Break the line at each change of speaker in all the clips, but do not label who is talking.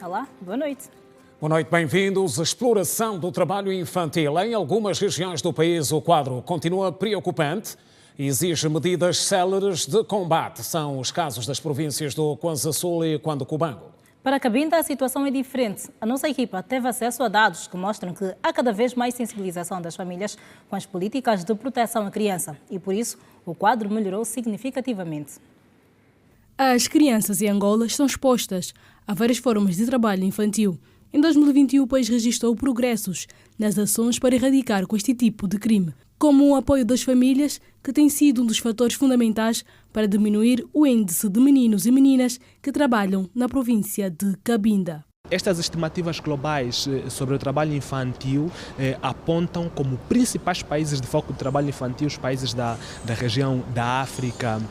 Olá, boa noite.
Boa noite, bem-vindos. A exploração do trabalho infantil. Em algumas regiões do país, o quadro continua preocupante e exige medidas céleres de combate. São os casos das províncias do Kwanza Sul e Cubango.
Para Cabinda, a situação é diferente. A nossa equipa teve acesso a dados que mostram que há cada vez mais sensibilização das famílias com as políticas de proteção à criança e, por isso, o quadro melhorou significativamente.
As crianças em Angola estão expostas a várias formas de trabalho infantil. Em 2021, o país registrou progressos nas ações para erradicar com este tipo de crime, como o apoio das famílias, que tem sido um dos fatores fundamentais para diminuir o índice de meninos e meninas que trabalham na província de Cabinda.
Estas estimativas globais sobre o trabalho infantil apontam como principais países de foco de trabalho infantil os países da região da África,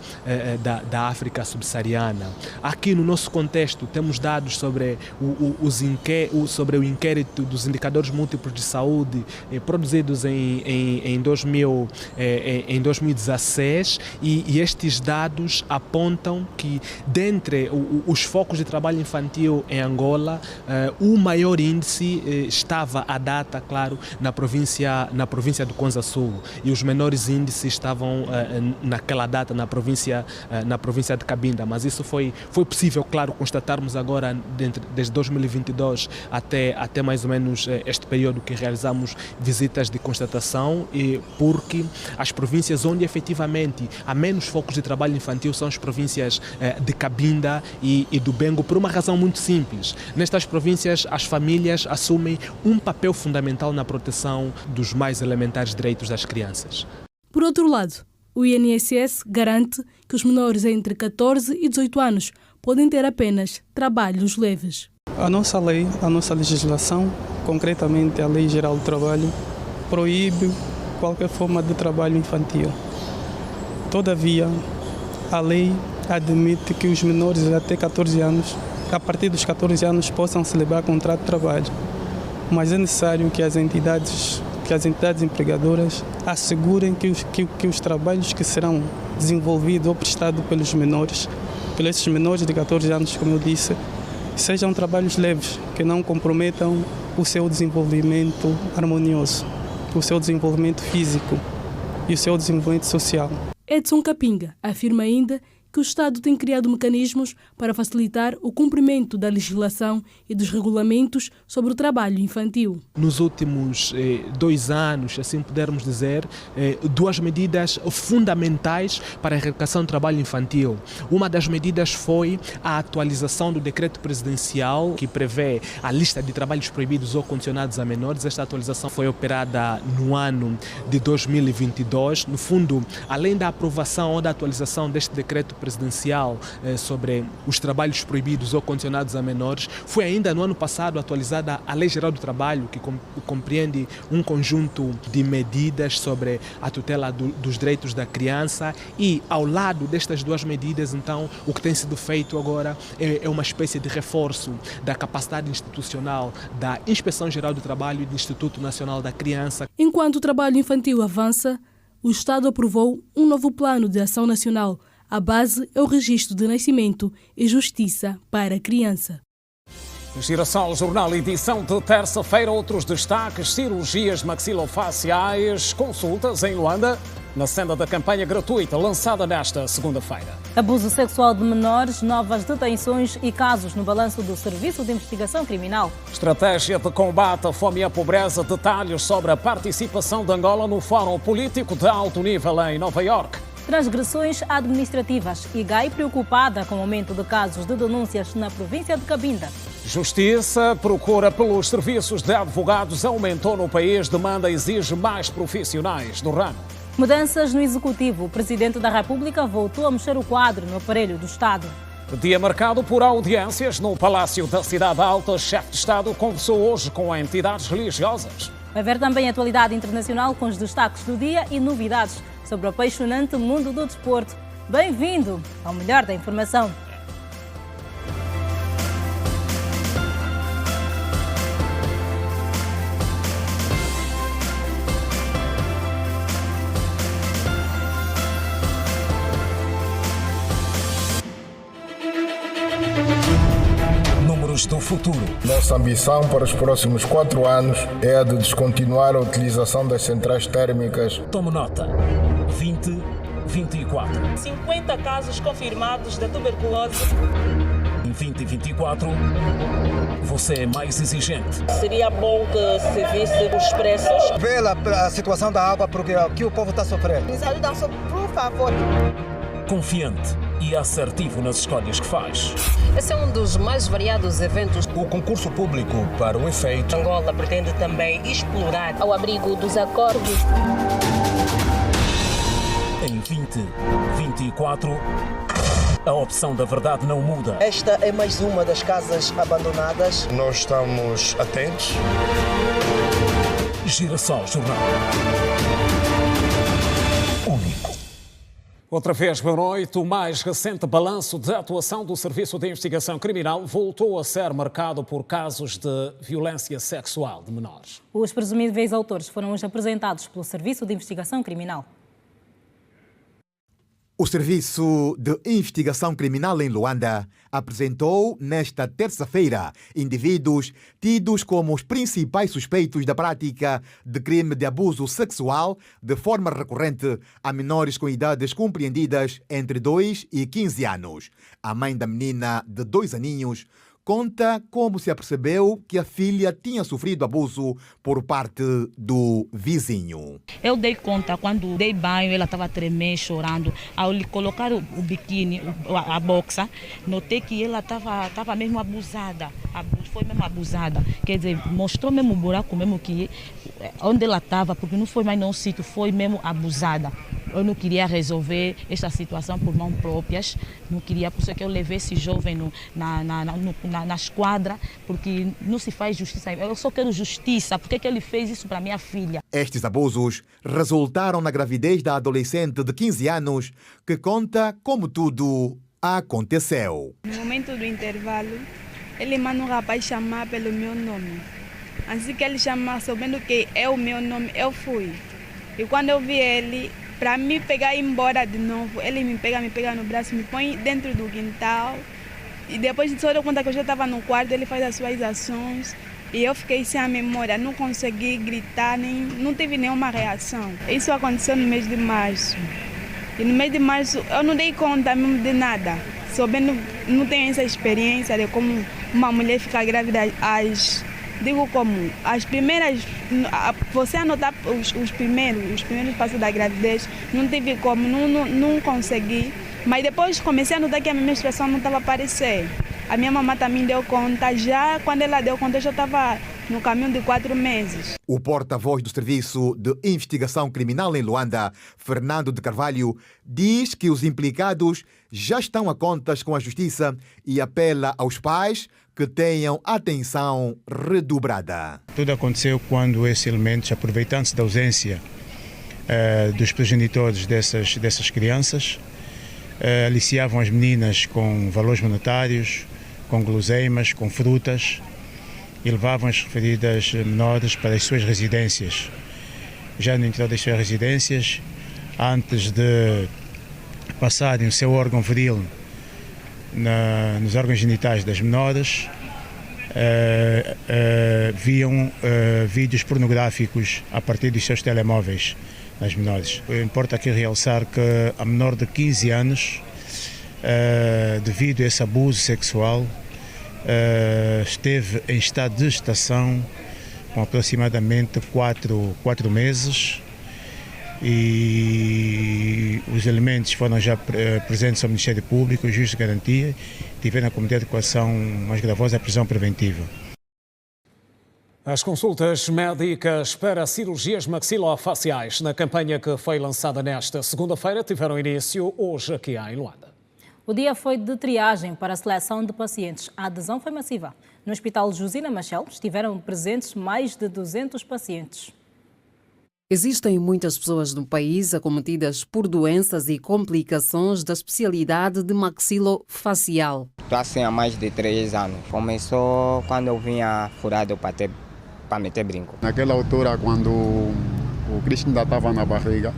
da África subsaariana. Aqui no nosso contexto temos dados sobre o inquérito dos indicadores múltiplos de saúde produzidos em 2016 e estes dados apontam que dentre os focos de trabalho infantil em Angola, o maior índice estava à data, claro, na província do Kwanza Sul, e os menores índices estavam naquela data na província de Cabinda, mas isso foi possível, claro, constatarmos agora desde 2022 até mais ou menos este período que realizamos visitas de constatação, porque as províncias onde efetivamente há menos focos de trabalho infantil são as províncias de Cabinda e do Bengo, por uma razão muito simples. Nestas províncias, as famílias assumem um papel fundamental na proteção dos mais elementares direitos das crianças.
Por outro lado, o INSS garante que os menores entre 14 e 18 anos podem ter apenas trabalhos leves.
A nossa lei, a nossa legislação, concretamente a Lei Geral do Trabalho, proíbe qualquer forma de trabalho infantil. Todavia, a lei admite que os menores até 14 anos, a partir dos 14 anos, possam celebrar contrato de trabalho. Mas é necessário que as entidades empregadoras assegurem que os trabalhos que serão desenvolvidos ou prestados pelos esses menores de 14 anos, como eu disse, sejam trabalhos leves, que não comprometam o seu desenvolvimento harmonioso, o seu desenvolvimento físico e o seu desenvolvimento social.
Edson Capinga afirma ainda que o Estado tem criado mecanismos para facilitar o cumprimento da legislação e dos regulamentos sobre o trabalho infantil.
Nos últimos 2 anos, assim pudermos dizer, 2 medidas fundamentais para a erradicação do trabalho infantil. Uma das medidas foi a atualização do decreto presidencial que prevê a lista de trabalhos proibidos ou condicionados a menores. Esta atualização foi operada no ano de 2022. No fundo, além da aprovação ou da atualização deste decreto presidencial sobre os trabalhos proibidos ou condicionados a menores, foi ainda no ano passado atualizada a Lei Geral do Trabalho, que compreende um conjunto de medidas sobre a tutela dos direitos da criança, e ao lado destas 2 medidas, então, o que tem sido feito agora é uma espécie de reforço da capacidade institucional da Inspeção Geral do Trabalho e do Instituto Nacional da Criança.
Enquanto o trabalho infantil avança, o Estado aprovou um novo plano de ação nacional. A base é o registro de nascimento e justiça para a criança.
Girassol Jornal, edição de terça-feira. Outros destaques: cirurgias maxilofaciais, consultas em Luanda, na senda da campanha gratuita lançada nesta segunda-feira.
Abuso sexual de menores, novas detenções e casos no balanço do Serviço de Investigação Criminal.
Estratégia de combate à fome e à pobreza. Detalhes sobre a participação de Angola no Fórum Político de Alto Nível em Nova Iorque.
Transgressões administrativas. IGAI preocupada com o aumento de casos de denúncias na província de Cabinda.
Justiça procura pelos serviços de advogados aumentou no país. Demanda exige mais profissionais do ramo.
Mudanças no Executivo. O Presidente da República voltou a mexer o quadro no aparelho do Estado.
Dia marcado por audiências no Palácio da Cidade Alta. O chefe de Estado conversou hoje com entidades religiosas.
Vai ver também a atualidade internacional com os destaques do dia e novidades sobre o apaixonante mundo do desporto. Bem-vindo ao melhor da informação.
Tecnologias do futuro.
Nossa ambição para os próximos 4 anos é a de descontinuar a utilização das centrais térmicas.
Tome nota. 2024.
50 casos confirmados de tuberculose.
Em 2024, você é mais exigente.
Seria bom que se visse os preços.
Vê a situação da água, porque aqui o povo está sofrendo.
Nos ajudam, por favor.
Confiante e assertivo nas escolhas que faz.
Esse é um dos mais variados eventos.
O concurso público para o efeito.
Angola pretende também explorar
ao abrigo dos acordos.
Em 2024, a opção da verdade não muda.
Esta é mais uma das casas abandonadas.
Nós estamos atentos.
Girassol Jornal. Único. Outra vez, boa noite. O mais recente balanço de atuação do Serviço de Investigação Criminal voltou a ser marcado por casos de violência sexual de menores.
Os presumíveis autores foram hoje apresentados pelo Serviço de Investigação Criminal.
O Serviço de Investigação Criminal em Luanda apresentou, nesta terça-feira, indivíduos tidos como os principais suspeitos da prática de crime de abuso sexual de forma recorrente a menores com idades compreendidas entre 2 e 15 anos. A mãe da menina, de 2 aninhos, conta como se apercebeu que a filha tinha sofrido abuso por parte do vizinho.
Eu dei conta, quando dei banho, ela estava tremendo, chorando. Ao lhe colocar o biquíni, a boxa, notei que ela estava mesmo abusada. Foi mesmo abusada. Quer dizer, mostrou mesmo o buraco, mesmo que onde ela estava, porque não foi mais num sítio, foi mesmo abusada. Eu não queria resolver esta situação por mãos próprias, não queria, por isso que eu levei esse jovem na esquadra, porque não se faz justiça. Eu só quero justiça, porque que ele fez isso para minha filha?
Estes abusos resultaram na gravidez da adolescente de 15 anos, que conta como tudo aconteceu.
No momento do intervalo, ele manda um rapaz chamar pelo meu nome. Assim que ele chamar, sabendo que é o meu nome, eu fui. E quando eu vi ele, para me pegar e ir embora de novo, ele me pega no braço, me põe dentro do quintal. E depois de só deu conta que eu já estava no quarto, ele faz as suas ações. E eu fiquei sem a memória, não consegui gritar, não tive nenhuma reação. Isso aconteceu no mês de março. E no mês de março eu não dei conta mesmo de nada. Sabendo, não tenho essa experiência de como uma mulher fica grávida digo como, as primeiras, você anotar os primeiros passos da gravidez, não tive como, não consegui. Mas depois comecei a notar que a minha menstruação não estava a aparecer. A minha mamãe também deu conta, já quando ela deu conta, eu já estava no caminho de 4 meses.
O porta-voz do Serviço de Investigação Criminal em Luanda, Fernando de Carvalho, diz que os implicados já estão a contas com a Justiça e apela aos pais que tenham atenção redobrada.
Tudo aconteceu quando esses elementos, aproveitando-se da ausência dos progenitores dessas crianças, aliciavam as meninas com valores monetários, com guloseimas, com frutas, e levavam as referidas menores para as suas residências. Já no interior das suas residências, antes de passarem o seu órgão viril nos órgãos genitais das menores, viam vídeos pornográficos a partir dos seus telemóveis das menores. Importa aqui realçar que a menor de 15 anos, devido a esse abuso sexual, esteve em estado de gestação com aproximadamente 4 meses, e os elementos foram já presentes ao Ministério Público, o juiz de garantia, tiveram a cometer a coação mais gravosa, a prisão preventiva.
As consultas médicas para cirurgias maxilofaciais na campanha que foi lançada nesta segunda-feira tiveram início hoje aqui em Luanda.
O dia foi de triagem para a seleção de pacientes. A adesão foi massiva. No Hospital Josina Machel estiveram presentes mais de 200 pacientes.
Existem muitas pessoas no país acometidas por doenças e complicações da especialidade de maxilofacial.
Estou assim há mais de 3 anos. Começou quando eu vinha furado para meter brinco.
Naquela altura, quando o Cristo ainda estava na barriga,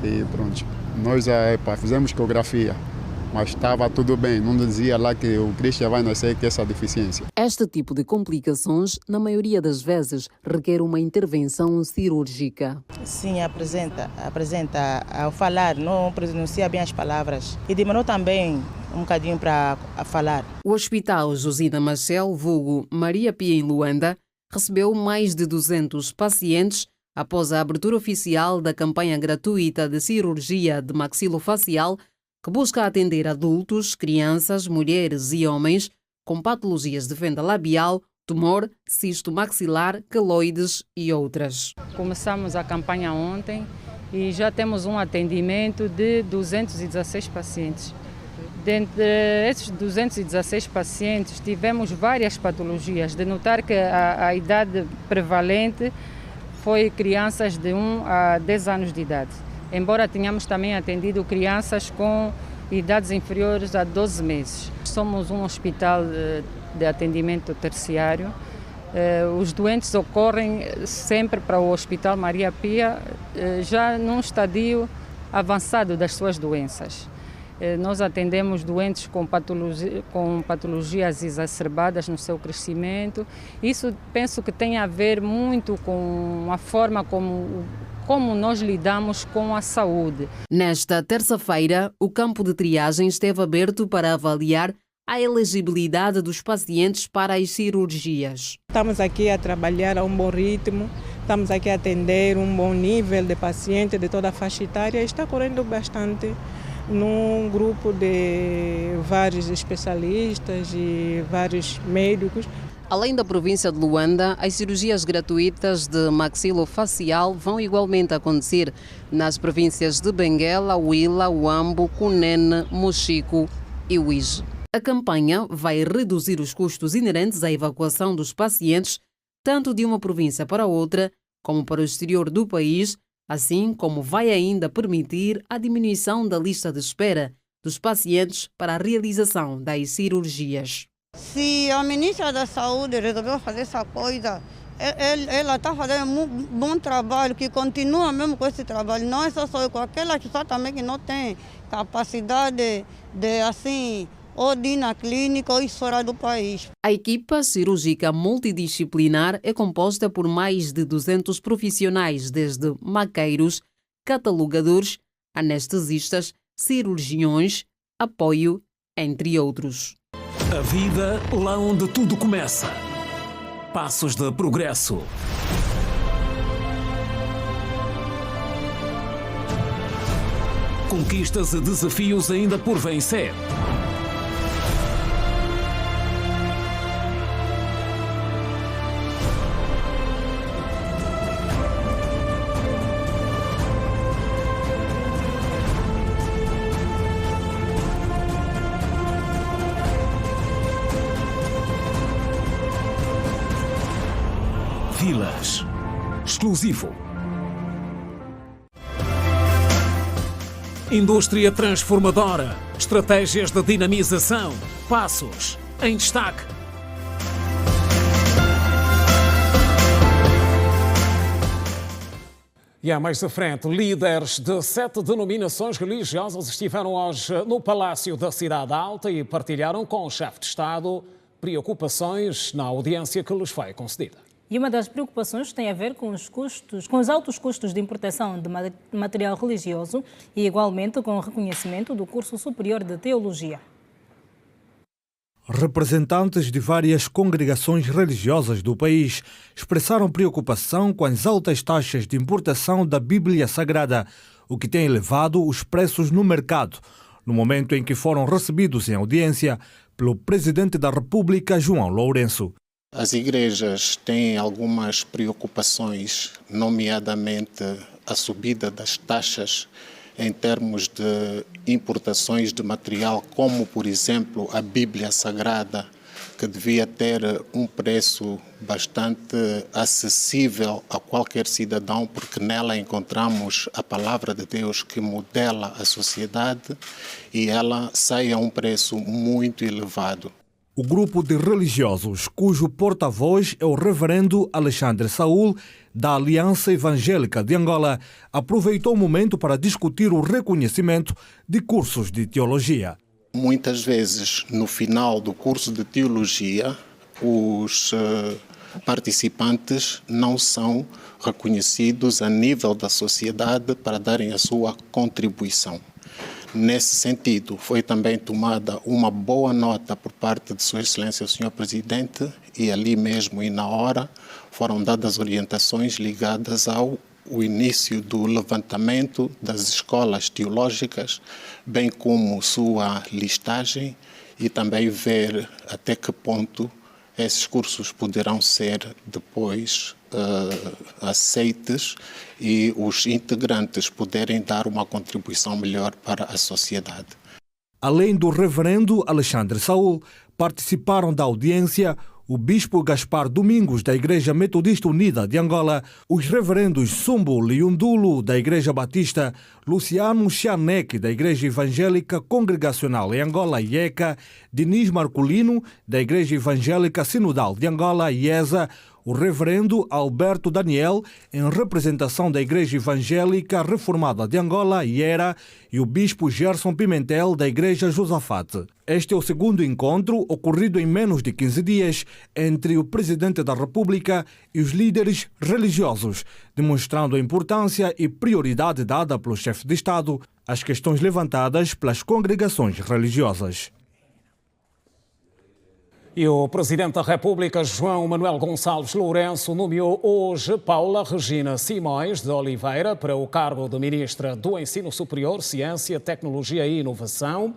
e pronto, nós fizemos ecografia mas estava tudo bem. Não dizia lá que o Christian vai nascer com essa deficiência.
Este tipo de complicações, na maioria das vezes, requer uma intervenção cirúrgica.
Sim, apresenta ao falar, não pronuncia bem as palavras e demorou também um bocadinho para falar.
O Hospital Josina Machel, vulgo Maria Pia em Luanda, recebeu mais de 200 pacientes após a abertura oficial da campanha gratuita de cirurgia de maxilofacial que busca atender adultos, crianças, mulheres e homens com patologias de fenda labial, tumor, cisto maxilar, queloides e outras.
Começamos a campanha ontem e já temos um atendimento de 216 pacientes. Dentre esses 216 pacientes, tivemos várias patologias. De notar que a idade prevalente foi crianças de 1 a 10 anos de idade. Embora tenhamos também atendido crianças com idades inferiores a 12 meses. Somos um hospital de atendimento terciário. Os doentes ocorrem sempre para o Hospital Maria Pia, já num estadio avançado das suas doenças. Nós atendemos doentes com patologias exacerbadas no seu crescimento. Isso penso que tem a ver muito com a forma como nós lidamos com a saúde.
Nesta terça-feira, o campo de triagem esteve aberto para avaliar a elegibilidade dos pacientes para as cirurgias.
Estamos aqui a trabalhar a um bom ritmo, estamos aqui a atender um bom nível de paciente de toda a faixa etária e está correndo bastante num grupo de vários especialistas e vários médicos.
Além da província de Luanda, as cirurgias gratuitas de maxilofacial vão igualmente acontecer nas províncias de Benguela, Huila, Huambo, Cunene, Mochico e Uíge. A campanha vai reduzir os custos inerentes à evacuação dos pacientes, tanto de uma província para outra, como para o exterior do país, assim como vai ainda permitir a diminuição da lista de espera dos pacientes para a realização das cirurgias.
Se a ministra da Saúde resolveu fazer essa coisa, ela está fazendo um bom trabalho, que continua mesmo com esse trabalho. Não é só eu, com aquela que só também que não tem capacidade de assim, ou de ir na clínica ou ir fora do país.
A equipa cirúrgica multidisciplinar é composta por mais de 200 profissionais, desde maqueiros, catalogadores, anestesistas, cirurgiões, apoio, entre outros.
A vida lá onde tudo começa. Passos de progresso. Conquistas e desafios ainda por vencer. Vilas. Exclusivo. Indústria transformadora. Estratégias de dinamização. Passos em destaque. E há mais à frente, líderes de 7 denominações religiosas estiveram hoje no Palácio da Cidade Alta e partilharam com o chefe de Estado preocupações na audiência que lhes foi concedida.
E uma das preocupações tem a ver com os altos custos de importação de material religioso e, igualmente, com o reconhecimento do curso superior de teologia.
Representantes de várias congregações religiosas do país expressaram preocupação com as altas taxas de importação da Bíblia Sagrada, o que tem elevado os preços no mercado, no momento em que foram recebidos em audiência pelo Presidente da República, João Lourenço.
As igrejas têm algumas preocupações, nomeadamente a subida das taxas em termos de importações de material, como, por exemplo, a Bíblia Sagrada, que devia ter um preço bastante acessível a qualquer cidadão, porque nela encontramos a palavra de Deus que modela a sociedade e ela sai a um preço muito elevado.
O grupo de religiosos, cujo porta-voz é o reverendo Alexandre Saúl, da Aliança Evangélica de Angola, aproveitou o momento para discutir o reconhecimento de cursos de teologia.
muitas vezes, no final do curso de teologia, os participantes não são reconhecidos a nível da sociedade para darem a sua contribuição. Nesse sentido, foi também tomada uma boa nota por parte de Sua Excelência o Sr. Presidente e ali mesmo e na hora foram dadas orientações ligadas ao início do levantamento das escolas teológicas, bem como sua listagem e também ver até que ponto esses cursos poderão ser depois aceites e os integrantes poderem dar uma contribuição melhor para a sociedade.
Além do reverendo Alexandre Saul, participaram da audiência o bispo Gaspar Domingos, da Igreja Metodista Unida de Angola, os reverendos Sumbo Liundulo, da Igreja Batista, Luciano Chianec, da Igreja Evangélica Congregacional em Angola, IECA, Diniz Marculino, da Igreja Evangélica Sinodal de Angola, IESA, o reverendo Alberto Daniel, em representação da Igreja Evangélica Reformada de Angola, IERA, e o bispo Gerson Pimentel, da Igreja Josafate. Este é o segundo encontro, ocorrido em menos de 15 dias, entre o Presidente da República e os líderes religiosos, demonstrando a importância e prioridade dada pelo chefe de Estado às questões levantadas pelas congregações religiosas.
E o Presidente da República, João Manuel Gonçalves Lourenço, nomeou hoje Paula Regina Simões de Oliveira para o cargo de Ministra do Ensino Superior, Ciência, Tecnologia e Inovação.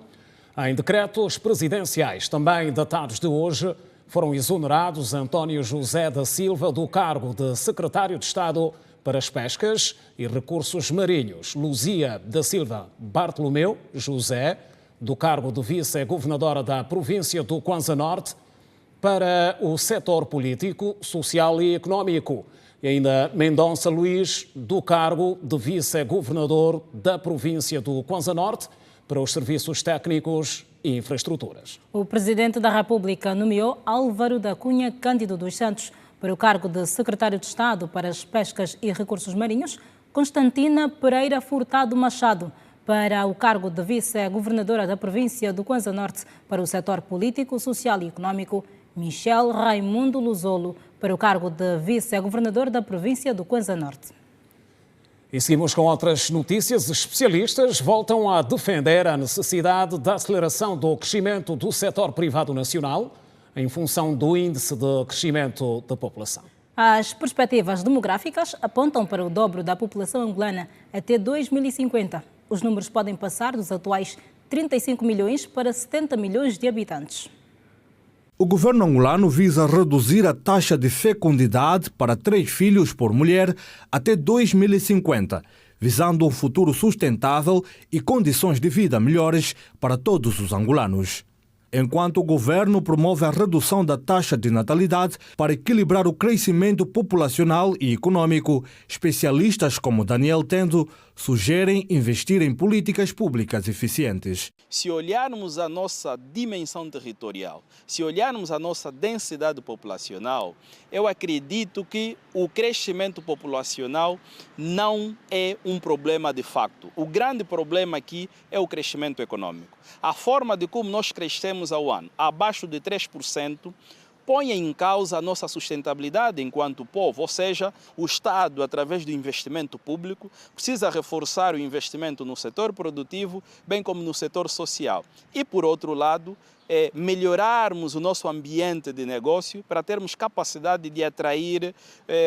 Em decretos presidenciais, também datados de hoje, foram exonerados António José da Silva do cargo de Secretário de Estado para as Pescas e Recursos Marinhos, Luzia da Silva Bartolomeu José, do cargo de Vice-Governadora da Província do Kwanza Norte, para o setor político, social e económico. E ainda Mendonça Luís, do cargo de Vice-Governador da Província do Kwanza Norte, para os serviços técnicos e infraestruturas.
O Presidente da República nomeou Álvaro da Cunha Cândido dos Santos para o cargo de Secretário de Estado para as Pescas e Recursos Marinhos, Constantina Pereira Furtado Machado para o cargo de Vice-Governadora da Província do Kwanza Norte para o setor político, social e económico, Michel Raimundo Luzolo para o cargo de Vice-Governador da Província do Kwanza Norte.
E seguimos com outras notícias. Especialistas voltam a defender a necessidade da aceleração do crescimento do setor privado nacional em função do índice de crescimento da população.
As perspectivas demográficas apontam para o dobro da população angolana até 2050. Os números podem passar dos atuais 35 milhões para 70 milhões de habitantes.
O governo angolano visa reduzir a taxa de fecundidade para 3 filhos por mulher até 2050, visando um futuro sustentável e condições de vida melhores para todos os angolanos. Enquanto o governo promove a redução da taxa de natalidade para equilibrar o crescimento populacional e econômico, especialistas como Daniel Tendo sugerem investir em políticas públicas eficientes.
Se olharmos a nossa dimensão territorial, se olharmos a nossa densidade populacional, eu acredito que o crescimento populacional não é um problema de facto. O grande problema aqui é o crescimento econômico. A forma de como nós crescemos ao ano, abaixo de 3%, põe em causa a nossa sustentabilidade enquanto povo, ou seja, o Estado, através do investimento público, precisa reforçar o investimento no setor produtivo, bem como no setor social. E, por outro lado, melhorarmos o nosso ambiente de negócio para termos capacidade de atrair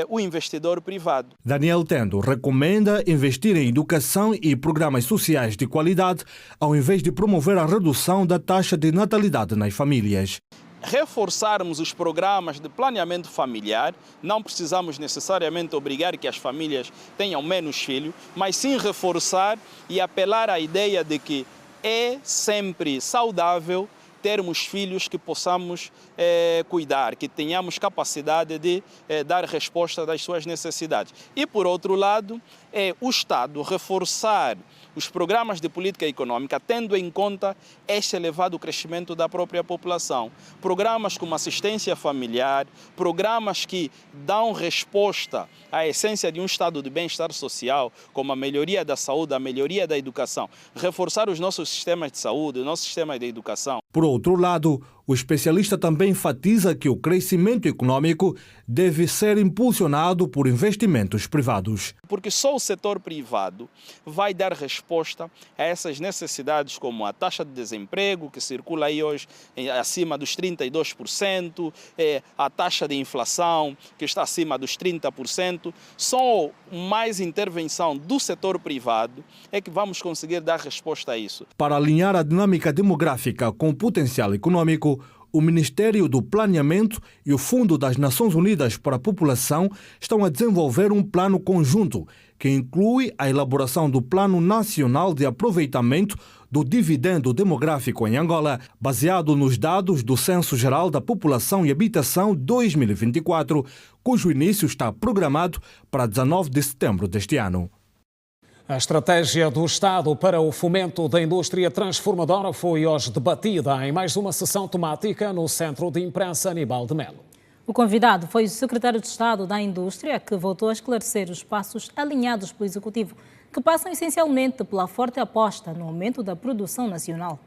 o investidor privado.
Daniel Tendo recomenda investir em educação e programas sociais de qualidade, ao invés de promover a redução da taxa de natalidade nas famílias.
Reforçarmos os programas de planeamento familiar, não precisamos necessariamente obrigar que as famílias tenham menos filhos, mas sim reforçar e apelar à ideia de que é sempre saudável termos filhos que possamos cuidar, que tenhamos capacidade de dar resposta às suas necessidades. E, por outro lado, o Estado reforçar os programas de política econômica, tendo em conta este elevado crescimento da própria população. Programas como assistência familiar, programas que dão resposta à essência de um estado de bem-estar social, como a melhoria da saúde, a melhoria da educação, reforçar os nossos sistemas de saúde, os nossos sistemas de educação.
Por outro lado, o especialista também enfatiza que o crescimento econômico deve ser impulsionado por investimentos privados.
Porque só o setor privado vai dar resposta a essas necessidades, como a taxa de desemprego, que circula aí hoje acima dos 32%, a taxa de inflação, que está acima dos 30%. Só mais intervenção do setor privado é que vamos conseguir dar resposta a isso.
Para alinhar a dinâmica demográfica com o potencial econômico, o Ministério do Planeamento e o Fundo das Nações Unidas para a População estão a desenvolver um plano conjunto que inclui a elaboração do Plano Nacional de Aproveitamento do Dividendo Demográfico em Angola, baseado nos dados do Censo Geral da População e Habitação 2024, cujo início está programado para 19 de setembro deste ano.
A estratégia do Estado para o fomento da indústria transformadora foi hoje debatida em mais uma sessão temática no Centro de Imprensa Aníbal de Melo.
O convidado foi o secretário de Estado da Indústria, que voltou a esclarecer os passos alinhados pelo Executivo, que passam essencialmente pela forte aposta no aumento da produção nacional.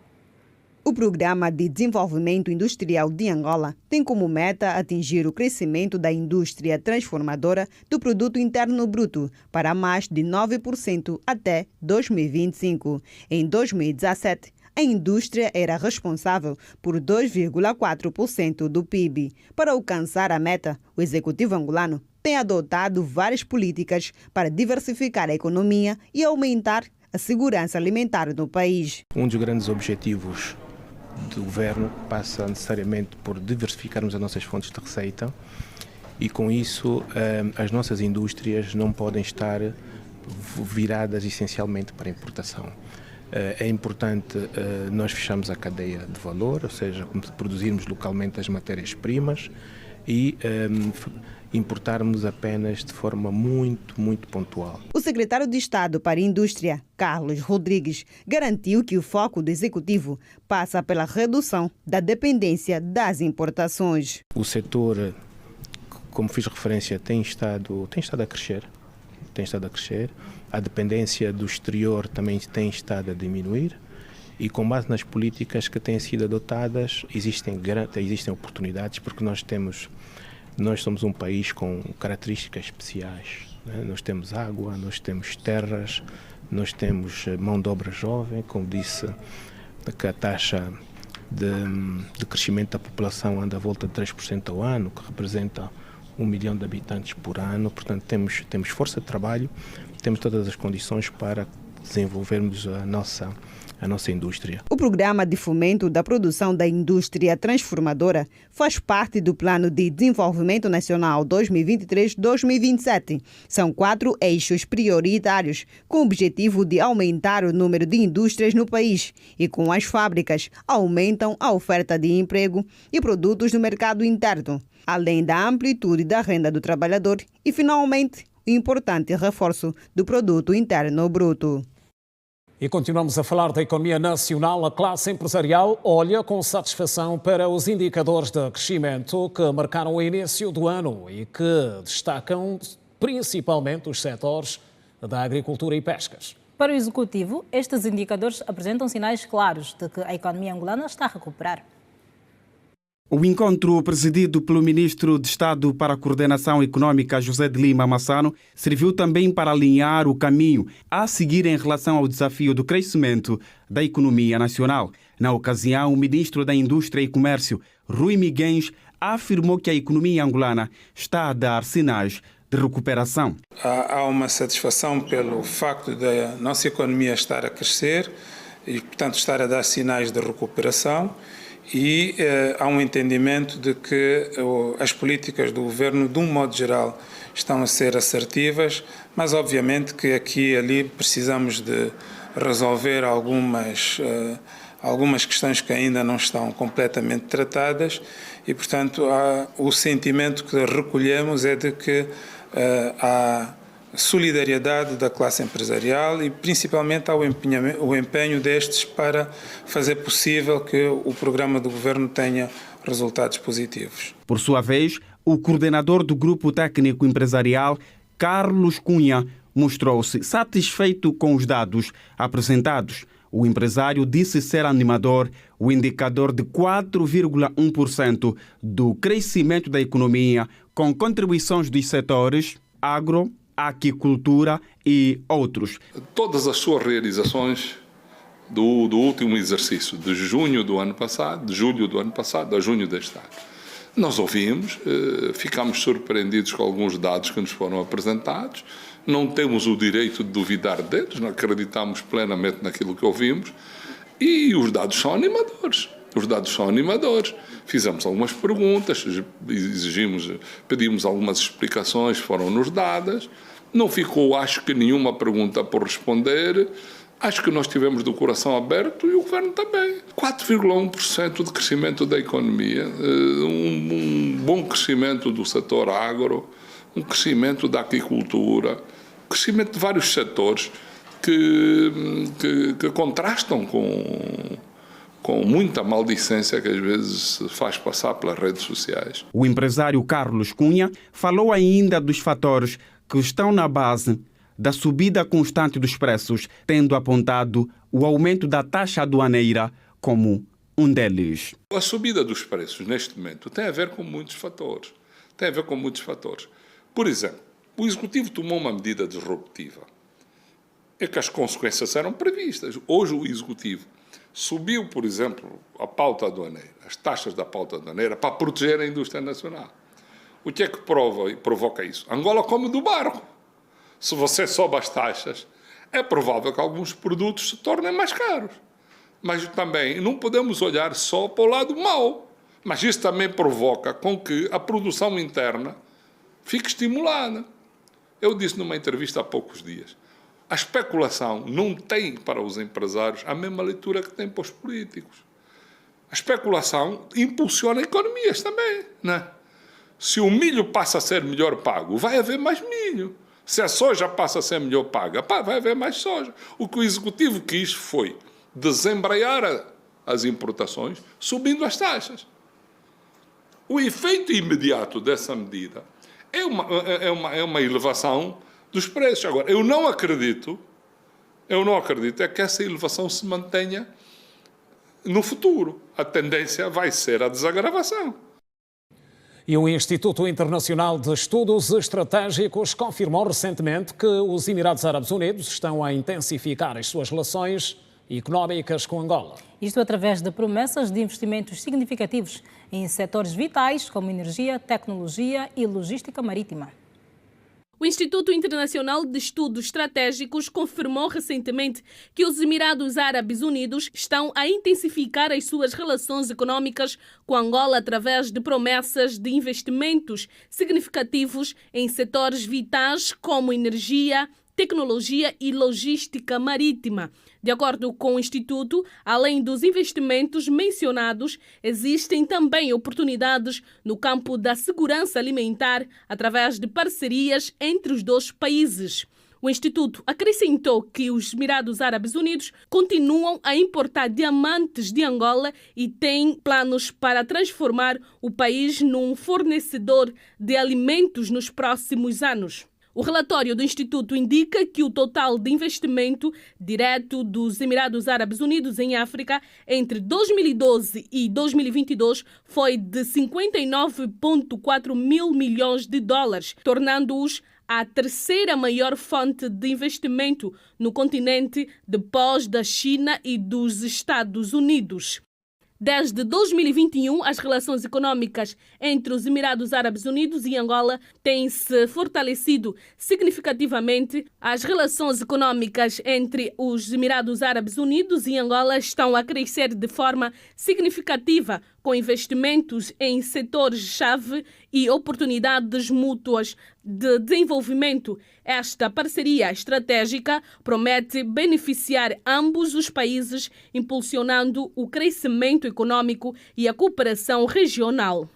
O Programa de Desenvolvimento Industrial de Angola tem como meta atingir o crescimento da indústria transformadora do Produto Interno Bruto para mais de 9% até 2025. Em 2017, a indústria era responsável por 2,4% do PIB. Para alcançar a meta, o Executivo angolano tem adotado várias políticas para diversificar a economia e aumentar a segurança alimentar no país.
Um dos grandes objetivos do governo passa necessariamente por diversificarmos as nossas fontes de receita e, com isso, as nossas indústrias não podem estar viradas essencialmente para a importação. É importante nós fecharmos a cadeia de valor, ou seja, produzirmos localmente as matérias-primas e importarmos apenas de forma muito pontual.
O secretário de Estado para a Indústria, Carlos Rodrigues, garantiu que o foco do Executivo passa pela redução da dependência das importações.
O setor, como fiz referência, tem estado a crescer. A dependência do exterior também tem estado a diminuir e, com base nas políticas que têm sido adotadas, existem oportunidades, porque nós somos um país com características especiais. Né? Nós temos água, nós temos terras, nós temos mão de obra jovem, como disse, que a taxa de crescimento da população anda à volta de 3% ao ano, que representa 1 milhão de habitantes por ano. Portanto, temos força de trabalho, temos todas as condições para desenvolvermos a nossa indústria.
O Programa de Fomento da Produção da Indústria Transformadora faz parte do Plano de Desenvolvimento Nacional 2023-2027. São 4 eixos prioritários, com o objetivo de aumentar o número de indústrias no país e, com as fábricas, aumentam a oferta de emprego e produtos no mercado interno, além da amplitude da renda do trabalhador e, finalmente, o importante reforço do Produto Interno Bruto.
E continuamos a falar da economia nacional. A classe empresarial olha com satisfação para os indicadores de crescimento que marcaram o início do ano e que destacam principalmente os setores da agricultura e pescas.
Para o Executivo, estes indicadores apresentam sinais claros de que a economia angolana está a recuperar.
O encontro presidido pelo Ministro de Estado para a Coordenação Econômica, José de Lima Massano, serviu também para alinhar o caminho a seguir em relação ao desafio do crescimento da economia nacional. Na ocasião, o Ministro da Indústria e Comércio, Rui Miguens, afirmou que a economia angolana está a dar sinais de recuperação.
Há uma satisfação pelo facto da nossa economia estar a crescer e, portanto, estar a dar sinais de recuperação. E há um entendimento de que as políticas do governo, de um modo geral, estão a ser assertivas, mas obviamente que aqui e ali precisamos de resolver algumas questões que ainda não estão completamente tratadas e, portanto, o sentimento que recolhemos é de que há solidariedade da classe empresarial e principalmente ao empenho destes para fazer possível que o programa do governo tenha resultados positivos.
Por sua vez, o coordenador do Grupo Técnico Empresarial, Carlos Cunha, mostrou-se satisfeito com os dados apresentados. O empresário disse ser animador o indicador de 4,1% do crescimento da economia, com contribuições dos setores agro, aquicultura e outros.
Todas as suas realizações do último exercício, de junho do ano passado, de julho do ano passado a junho deste ano. Nós ouvimos, ficamos surpreendidos com alguns dados que nos foram apresentados, não temos o direito de duvidar deles, não acreditamos plenamente naquilo que ouvimos e os dados são animadores. Os dados são animadores. Fizemos algumas perguntas, pedimos algumas explicações, foram-nos dadas. Não ficou, acho que, nenhuma pergunta por responder. Acho que nós tivemos do coração aberto e o governo também. 4,1% de crescimento da economia, um bom crescimento do setor agro, um crescimento da aquicultura, crescimento de vários setores que contrastam com muita maldicência que às vezes se faz passar pelas redes sociais.
O empresário Carlos Cunha falou ainda dos fatores que estão na base da subida constante dos preços, tendo apontado o aumento da taxa aduaneira como um deles.
A subida dos preços neste momento tem a ver com muitos fatores. Por exemplo, o Executivo tomou uma medida disruptiva. É que as consequências eram previstas. Hoje o Executivo subiu, por exemplo, a pauta aduaneira, as taxas da pauta aduaneira para proteger a indústria nacional. O que é que provoca isso? Angola come do barco. Se você sobe as taxas, é provável que alguns produtos se tornem mais caros. Mas também não podemos olhar só para o lado mau. Mas isso também provoca com que a produção interna fique estimulada. Eu disse numa entrevista há poucos dias, a especulação não tem para os empresários a mesma leitura que tem para os políticos. A especulação impulsiona economias também, não é? Se o milho passa a ser melhor pago, vai haver mais milho. Se a soja passa a ser melhor paga, vai haver mais soja. O que o Executivo quis foi desembrear as importações, subindo as taxas. O efeito imediato dessa medida é uma elevação dos preços. Agora, eu não acredito é que essa elevação se mantenha no futuro. A tendência vai ser a desagravação.
E o Instituto Internacional de Estudos Estratégicos confirmou recentemente que os Emirados Árabes Unidos estão a intensificar as suas relações económicas com Angola.
Isto através de promessas de investimentos significativos em setores vitais como energia, tecnologia e logística marítima.
O Instituto Internacional de Estudos Estratégicos confirmou recentemente que os Emirados Árabes Unidos estão a intensificar as suas relações econômicas com Angola através de promessas de investimentos significativos em setores vitais como energia, tecnologia e logística marítima. De acordo com o Instituto, além dos investimentos mencionados, existem também oportunidades no campo da segurança alimentar através de parcerias entre os dois países. O Instituto acrescentou que os Emirados Árabes Unidos continuam a importar diamantes de Angola e têm planos para transformar o país num fornecedor de alimentos nos próximos anos. O relatório do Instituto indica que o total de investimento direto dos Emirados Árabes Unidos em África entre 2012 e 2022 foi de 59,4 mil milhões de dólares, tornando-os a terceira maior fonte de investimento no continente depois da China e dos Estados Unidos. Desde 2021, as relações econômicas entre os Emirados Árabes Unidos e Angola têm se fortalecido significativamente. As relações econômicas entre os Emirados Árabes Unidos e Angola estão a crescer de forma significativa, com investimentos em setores-chave e oportunidades mútuas de desenvolvimento. Esta parceria estratégica promete beneficiar ambos os países, impulsionando o crescimento econômico e a cooperação regional.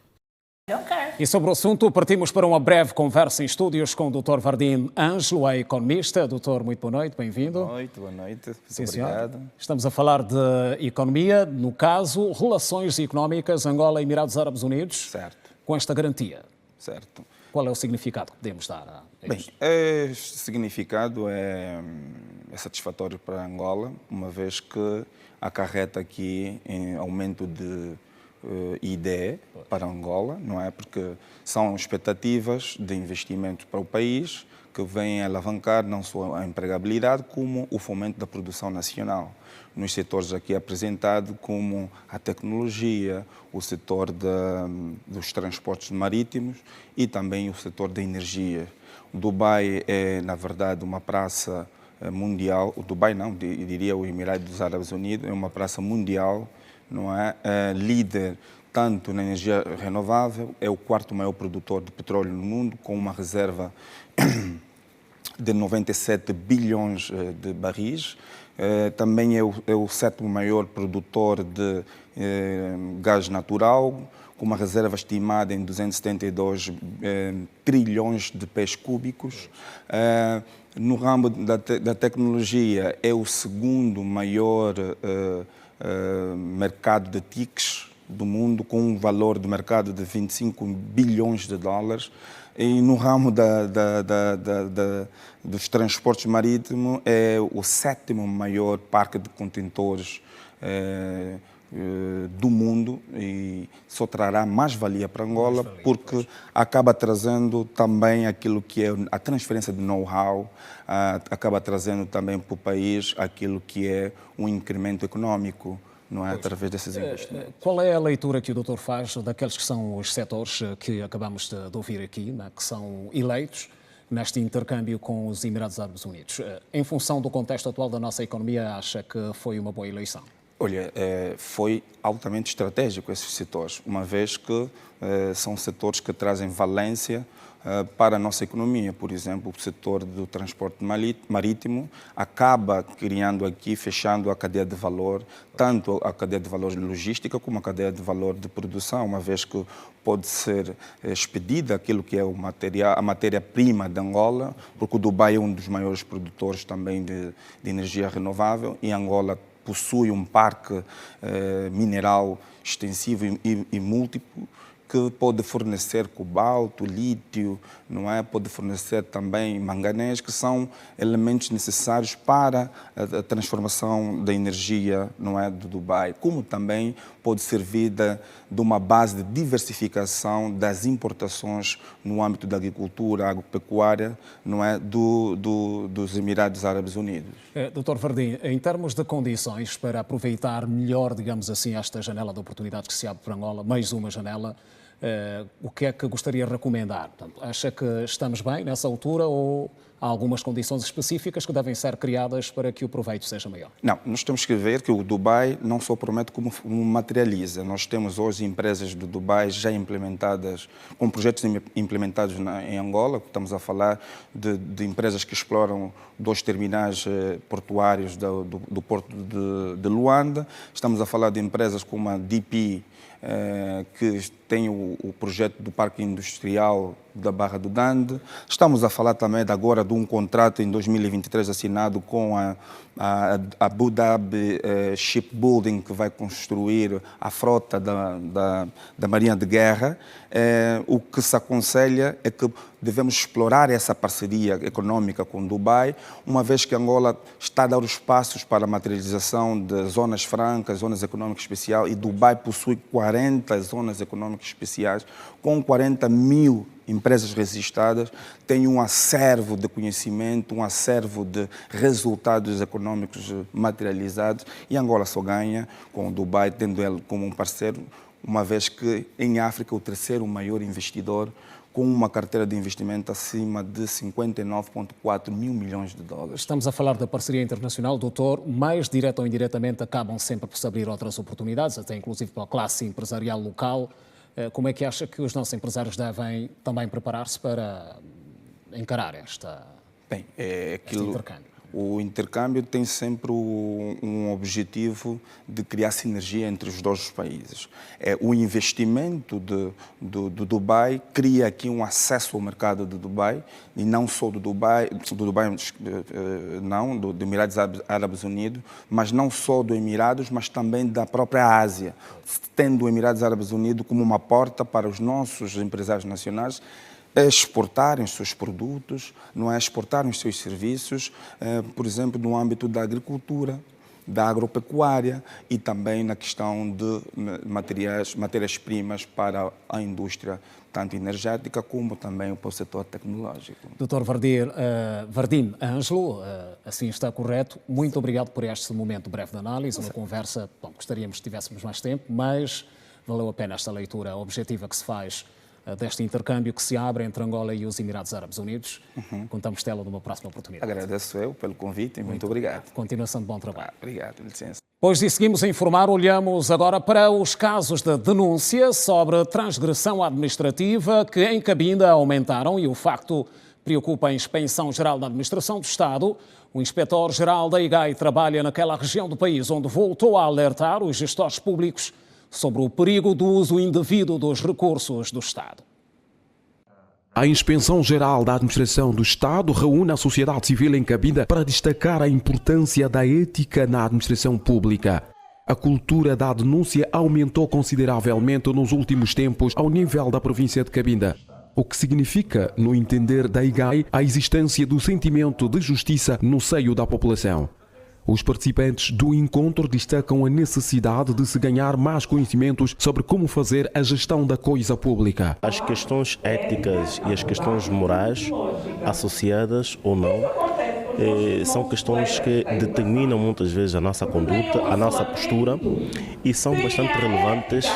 E sobre o assunto, partimos para uma breve conversa em estúdios com o Dr. Vardim Ângelo, é economista. Doutor, muito boa noite, bem-vindo.
Boa noite.
Sim,
Obrigado.
senhor. Estamos a falar de economia, no caso, relações económicas Angola e Emirados Árabes Unidos.
Certo.
Com esta garantia.
Certo.
Qual é o significado que podemos dar a
Bem,
isto?
este significado é satisfatório para Angola, uma vez que acarreta aqui em aumento de IDE para Angola, não é? Porque são expectativas de investimento para o país que vêm alavancar não só a empregabilidade, como o fomento da produção nacional. Nos setores aqui apresentados, como a tecnologia, o setor dos transportes marítimos e também o setor da energia. O Dubai é, na verdade, uma praça mundial. O Dubai não, diria o Emirados Árabes Unidos, é uma praça mundial, não é? Líder tanto na energia renovável, é o quarto maior produtor de petróleo no mundo, com uma reserva de 97 bilhões de barris. Também é o sétimo maior produtor de gás natural, com uma reserva estimada em 272 trilhões de pés cúbicos. No ramo da tecnologia, é o segundo maior mercado de TICs do mundo, com um valor de mercado de 25 bilhões de dólares. E no ramo dos transportes marítimos, é o sétimo maior parque de contentores do mundo, e só trará mais valia para Angola, porque acaba trazendo também aquilo que é a transferência de know-how, acaba trazendo também para o país aquilo que é um incremento económico, não é? Através desses investimentos.
Qual é a leitura que o doutor faz daqueles que são os setores que acabamos de ouvir aqui, né, que são eleitos neste intercâmbio com os Emirados Árabes Unidos? Em função do contexto atual da nossa economia, acha que foi uma boa eleição?
Olha, foi altamente estratégico esses setores, uma vez que são setores que trazem valência para a nossa economia. Por exemplo, o setor do transporte marítimo acaba criando aqui, fechando a cadeia de valor, tanto a cadeia de valor logística como a cadeia de valor de produção, uma vez que pode ser expedida aquilo que é a matéria-prima de Angola, porque o Dubai é um dos maiores produtores também de energia renovável, e Angola possui um parque mineral extensivo e múltiplo, que pode fornecer cobalto, lítio, não é? Pode fornecer também manganês, que são elementos necessários para a transformação da energia, não é, do Dubai, como também pode servir de uma base de diversificação das importações no âmbito da agricultura, agropecuária, não é, dos Emirados Árabes Unidos.
Dr. Vardim, em termos de condições para aproveitar melhor, digamos assim, esta janela de oportunidades que se abre para Angola, mais uma janela, o que é que gostaria de recomendar? Portanto, acha que estamos bem nessa altura ou há algumas condições específicas que devem ser criadas para que o proveito seja maior?
Não, nós temos que ver que o Dubai não só promete como materializa. Nós temos hoje empresas do Dubai já implementadas, com projetos implementados em Angola. Estamos a falar de empresas que exploram 2 terminais portuários do porto de Luanda. Estamos a falar de empresas como a DP, que tem o projeto do Parque Industrial da Barra do Dande. Estamos a falar também agora de um contrato em 2023 assinado com a Abu Dhabi Shipbuilding, que vai construir a frota da Marinha de Guerra. O que se aconselha é que devemos explorar essa parceria econômica com Dubai, uma vez que Angola está a dar os passos para a materialização de zonas francas, zonas econômicas especiais, e Dubai possui 40 zonas econômicas especiais, com 40 mil empresas registradas, tem um acervo de conhecimento, um acervo de resultados econômicos materializados, e Angola só ganha com o Dubai, tendo ele como um parceiro, uma vez que em África o terceiro maior investidor, com uma carteira de investimento acima de 59,4 mil milhões de dólares.
Estamos a falar da parceria internacional, doutor, mais direta ou indiretamente acabam sempre por se abrir outras oportunidades, até inclusive para a classe empresarial local. Como é que acha que os nossos empresários devem também preparar-se para encarar este intercâmbio?
O intercâmbio tem sempre um objetivo de criar sinergia entre os dois países. O investimento do Dubai cria aqui um acesso ao mercado de Dubai, e não só do Emirados Árabes Unidos, mas não só do Emirados, mas também da própria Ásia, tendo os Emirados Árabes Unidos como uma porta para os nossos empresários nacionais exportarem os seus produtos, não é, exportarem os seus serviços, por exemplo, no âmbito da agricultura, da agropecuária e também na questão de matérias-primas para a indústria, tanto energética como também para o setor tecnológico.
Dr. Vardim Ângelo, assim está correto. Muito obrigado por este momento breve de análise, uma conversa, bom, gostaríamos que tivéssemos mais tempo, mas valeu a pena esta leitura objetiva que se faz deste intercâmbio que se abre entre Angola e os Emirados Árabes Unidos. Contamos tê-lo numa próxima oportunidade.
Agradeço eu pelo convite e muito obrigado.
Continuação de bom trabalho.
Obrigado, licença.
Pois e seguimos a informar, olhamos agora para os casos de denúncia sobre transgressão administrativa que em Cabinda aumentaram, e o facto preocupa a Inspeção-Geral da Administração do Estado. O Inspetor-Geral da IGAI trabalha naquela região do país onde voltou a alertar os gestores públicos sobre o perigo do uso indevido dos recursos do Estado.
A Inspeção-Geral da Administração do Estado reúne a sociedade civil em Cabinda para destacar a importância da ética na administração pública. A cultura da denúncia aumentou consideravelmente nos últimos tempos ao nível da província de Cabinda, o que significa, no entender da IGAI, a existência do sentimento de justiça no seio da população. Os participantes do encontro destacam a necessidade de se ganhar mais conhecimentos sobre como fazer a gestão da coisa pública.
As questões éticas e as questões morais, associadas ou não, são questões que determinam muitas vezes a nossa conduta, a nossa postura, e são bastante relevantes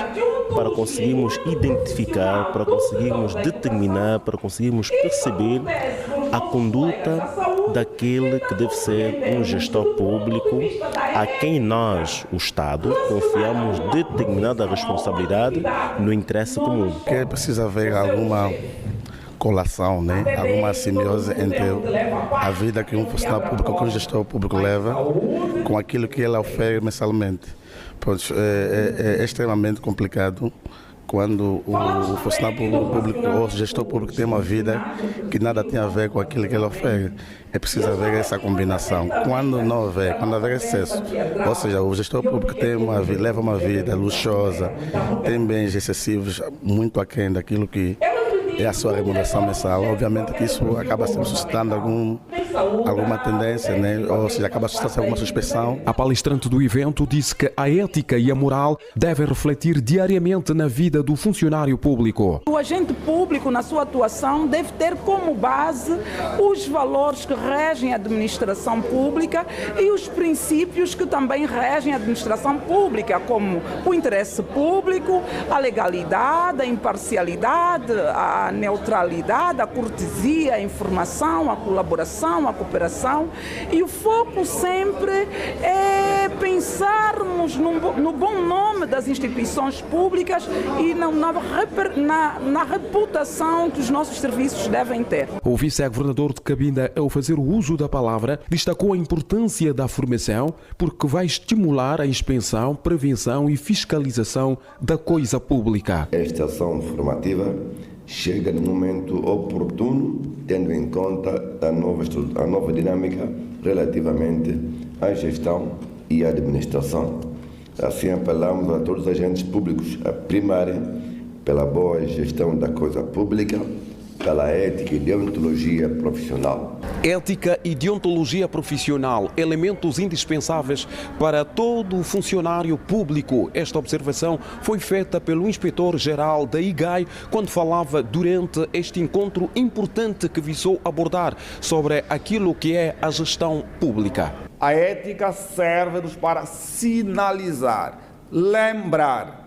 para conseguirmos identificar, para conseguirmos determinar, para conseguirmos perceber a conduta daquele que deve ser um gestor público a quem nós, o Estado, confiamos determinada responsabilidade no interesse comum.
Que precisa haver alguma colação, né? Alguma simbiose entre a vida que um funcionário público, que um gestor público leva, com aquilo que ele oferece mensalmente. Pois, é extremamente complicado quando o funcionário público ou o gestor público tem uma vida que nada tem a ver com aquilo que ele oferece. É preciso haver essa combinação. Quando não houver, quando houver excesso, ou seja, o gestor público leva uma vida luxuosa, tem bens excessivos, muito aquém daquilo que é a sua remuneração mensal. Obviamente que isso acaba sempre suscitando alguma tendência, né? Ou seja, acaba suscitando alguma suspeição.
A palestrante do evento disse que a ética e a moral devem refletir diariamente na vida do funcionário público.
O agente público, na sua atuação, deve ter como base os valores que regem a administração pública e os princípios que também regem a administração pública, como o interesse público, a legalidade, a imparcialidade, a neutralidade, a cortesia, a informação, a colaboração, a cooperação. E o foco sempre é pensarmos no bom nome das instituições públicas e na reputação que os nossos serviços devem ter.
O vice-governador de Cabinda, ao fazer o uso da palavra, destacou a importância da formação porque vai estimular a inspeção, prevenção e fiscalização da coisa pública.
Esta ação formativa chega no momento oportuno, tendo em conta a nova dinâmica relativamente à gestão e à administração. Assim, apelamos a todos os agentes públicos a primarem pela boa gestão da coisa pública, pela ética e deontologia profissional.
Ética e deontologia profissional, elementos indispensáveis para todo funcionário público. Esta observação foi feita pelo inspetor-geral da IGAI quando falava durante este encontro importante que visou abordar sobre aquilo que é a gestão pública.
A ética serve-nos para sinalizar, lembrar,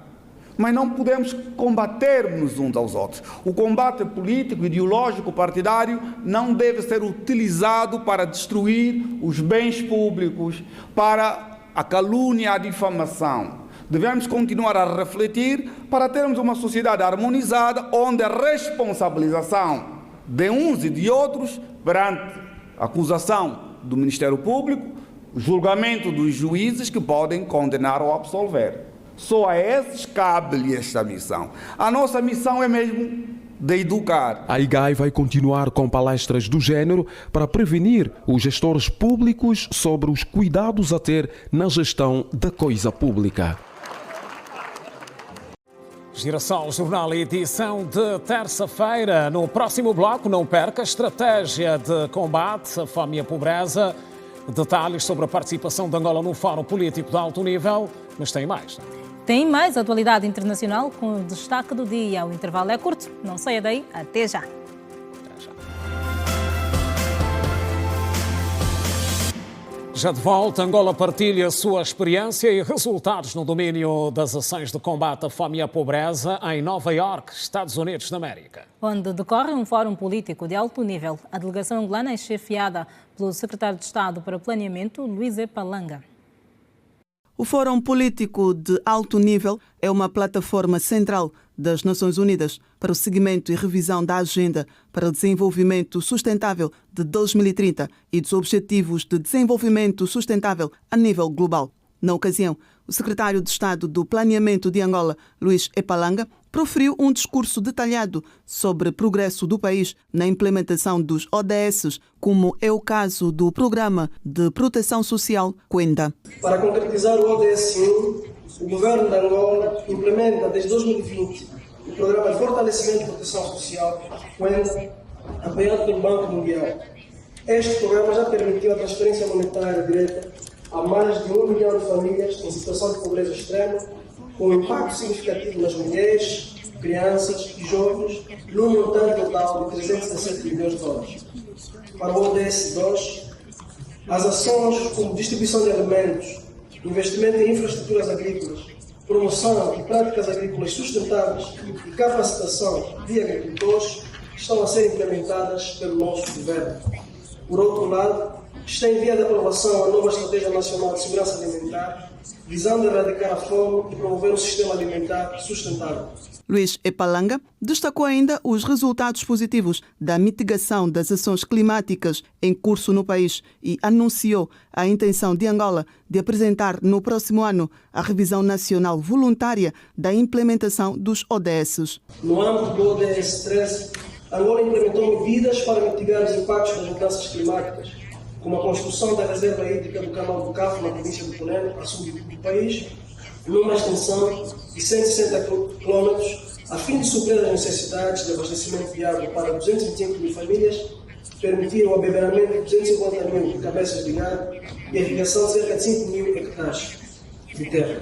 mas não podemos combater-nos uns aos outros. O combate político, ideológico, partidário não deve ser utilizado para destruir os bens públicos, para a calúnia, a difamação. Devemos continuar a refletir para termos uma sociedade harmonizada, onde a responsabilização de uns e de outros perante a acusação do Ministério Público, julgamento dos juízes que podem condenar ou absolver. Só a esses cabe-lhe esta missão. A nossa missão é mesmo de educar.
A IGAI vai continuar com palestras do género para prevenir os gestores públicos sobre os cuidados a ter na gestão da coisa pública.
Girassol Jornal, edição de terça-feira. No próximo bloco, não perca a estratégia de combate à fome e à pobreza. Detalhes sobre a participação de Angola no Fórum Político de Alto Nível. Mas tem mais.
Tem mais atualidade internacional com o destaque do dia. O intervalo é curto. Não saia daí. Até já.
Já de volta, Angola partilha sua experiência e resultados no domínio das ações de combate à fome e à pobreza em Nova Iorque, Estados Unidos da América.
Onde decorre um fórum político de alto nível. A delegação angolana é chefiada pelo secretário de Estado para Planeamento, Luís Epalanga.
O Fórum Político de Alto Nível é uma plataforma central das Nações Unidas para o seguimento e revisão da Agenda para o Desenvolvimento Sustentável de 2030 e dos Objetivos de Desenvolvimento Sustentável a nível global. Na ocasião, o secretário de Estado do Planeamento de Angola, Luís Epalanga, proferiu um discurso detalhado sobre o progresso do país na implementação dos ODS, como é o caso do Programa de Proteção Social Quenda.
Para concretizar o ODS 1, o governo de Angola implementa desde 2020 o Programa de Fortalecimento de Proteção Social Quenda, apoiado pelo Banco Mundial. Este programa já permitiu a transferência monetária direta a mais de 1 milhão de famílias em situação de pobreza extrema, com um impacto significativo nas mulheres, crianças e jovens, num montante total de 317 milhões de dólares. Para o ODS 2, as ações como distribuição de alimentos, investimento em infraestruturas agrícolas, promoção de práticas agrícolas sustentáveis e capacitação de agricultores estão a ser implementadas pelo nosso governo. Por outro lado, está em via de aprovação a nova Estratégia Nacional de Segurança Alimentar, visando erradicar a fome e promover um sistema alimentar sustentável.
Luís Epalanga destacou ainda os resultados positivos da mitigação das ações climáticas em curso no país e anunciou a intenção de Angola de apresentar no próximo ano a revisão nacional voluntária da implementação dos ODS.
No âmbito do ODS 13, Angola implementou medidas para mitigar os impactos das mudanças climáticas, como a construção da reserva hídrica do canal do Cafo, na província do Cunene, a sul do país, numa extensão de 160 km, a fim de suprir as necessidades de abastecimento de água para 225 mil famílias, permitir o abeberamento de 250 mil cabeças de gado e a irrigação de cerca de 5 mil hectares de terra.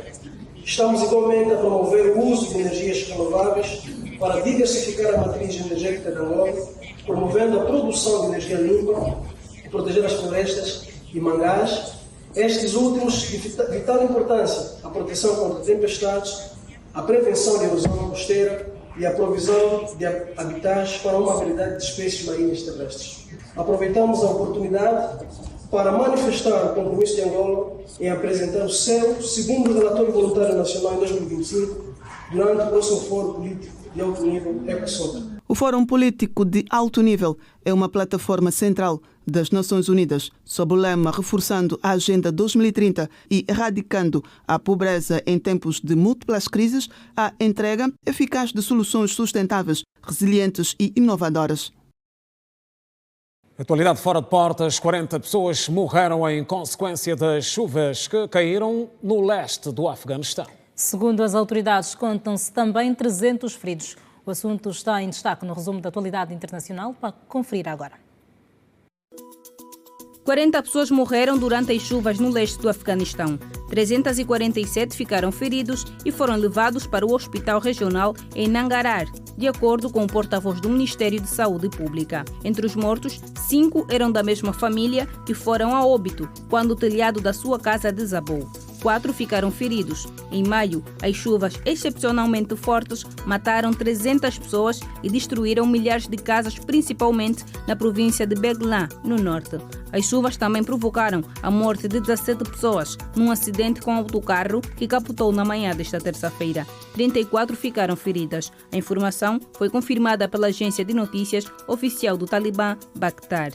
Estamos igualmente a promover o uso de energias renováveis para diversificar a matriz energética da Angola, promovendo a produção de energia limpa, proteger as florestas e mangás, estes últimos de vital importância, a proteção contra tempestades, a prevenção de erosão costeira e a provisão de habitats para uma variedade de espécies marinhas terrestres. Aproveitamos a oportunidade para manifestar o compromisso de Angola em apresentar o seu segundo relatório voluntário nacional em 2025, durante o próximo Fórum Político de Alto Nível ECOSOC.
O Fórum Político de Alto Nível é uma plataforma central das Nações Unidas, sob o lema Reforçando a Agenda 2030 e Erradicando a Pobreza em Tempos de Múltiplas Crises, a entrega eficaz de soluções sustentáveis, resilientes e inovadoras.
Atualidade fora de portas, 40 pessoas morreram em consequência das chuvas que caíram no leste do Afeganistão.
Segundo as autoridades, contam-se também 300 feridos. O assunto está em destaque no resumo da atualidade internacional, para conferir agora.
40 pessoas morreram durante as chuvas no leste do Afeganistão. 347 ficaram feridos e foram levados para o Hospital Regional em Nangarhar, de acordo com o porta-voz do Ministério de Saúde Pública. Entre os mortos, 5 eram da mesma família e foram a óbito quando o telhado da sua casa desabou. 4 ficaram feridos. Em maio, as chuvas excepcionalmente fortes mataram 300 pessoas e destruíram milhares de casas, principalmente na província de Beglan, no norte. As chuvas também provocaram a morte de 17 pessoas num acidente com autocarro que capotou na manhã desta terça-feira. 34 ficaram feridas. A informação foi confirmada pela agência de notícias oficial do Talibã, Bakhtar.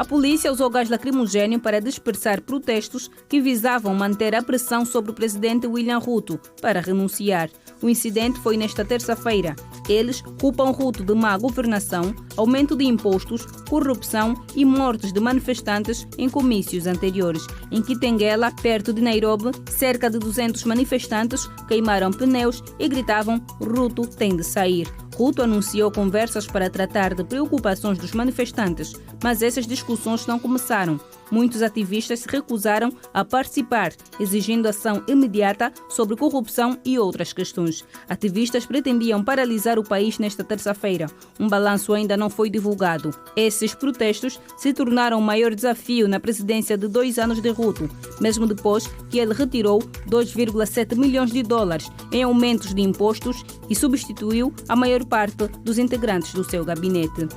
A polícia usou gás lacrimogéneo para dispersar protestos que visavam manter a pressão sobre o presidente William Ruto para renunciar. O incidente foi nesta terça-feira. Eles culpam Ruto de má governação, aumento de impostos, corrupção e mortes de manifestantes em comícios anteriores. Em Kitengela, perto de Nairobi, cerca de 200 manifestantes queimaram pneus e gritavam "Ruto tem de sair". Ruto anunciou conversas para tratar de preocupações dos manifestantes, mas essas discussões não começaram. Muitos ativistas se recusaram a participar, exigindo ação imediata sobre corrupção e outras questões. Ativistas pretendiam paralisar o país nesta terça-feira. Um balanço ainda não foi divulgado. Esses protestos se tornaram o maior desafio na presidência de 2 anos de Ruto, mesmo depois que ele retirou 2,7 milhões de dólares em aumentos de impostos e substituiu a maior parte dos integrantes do seu gabinete.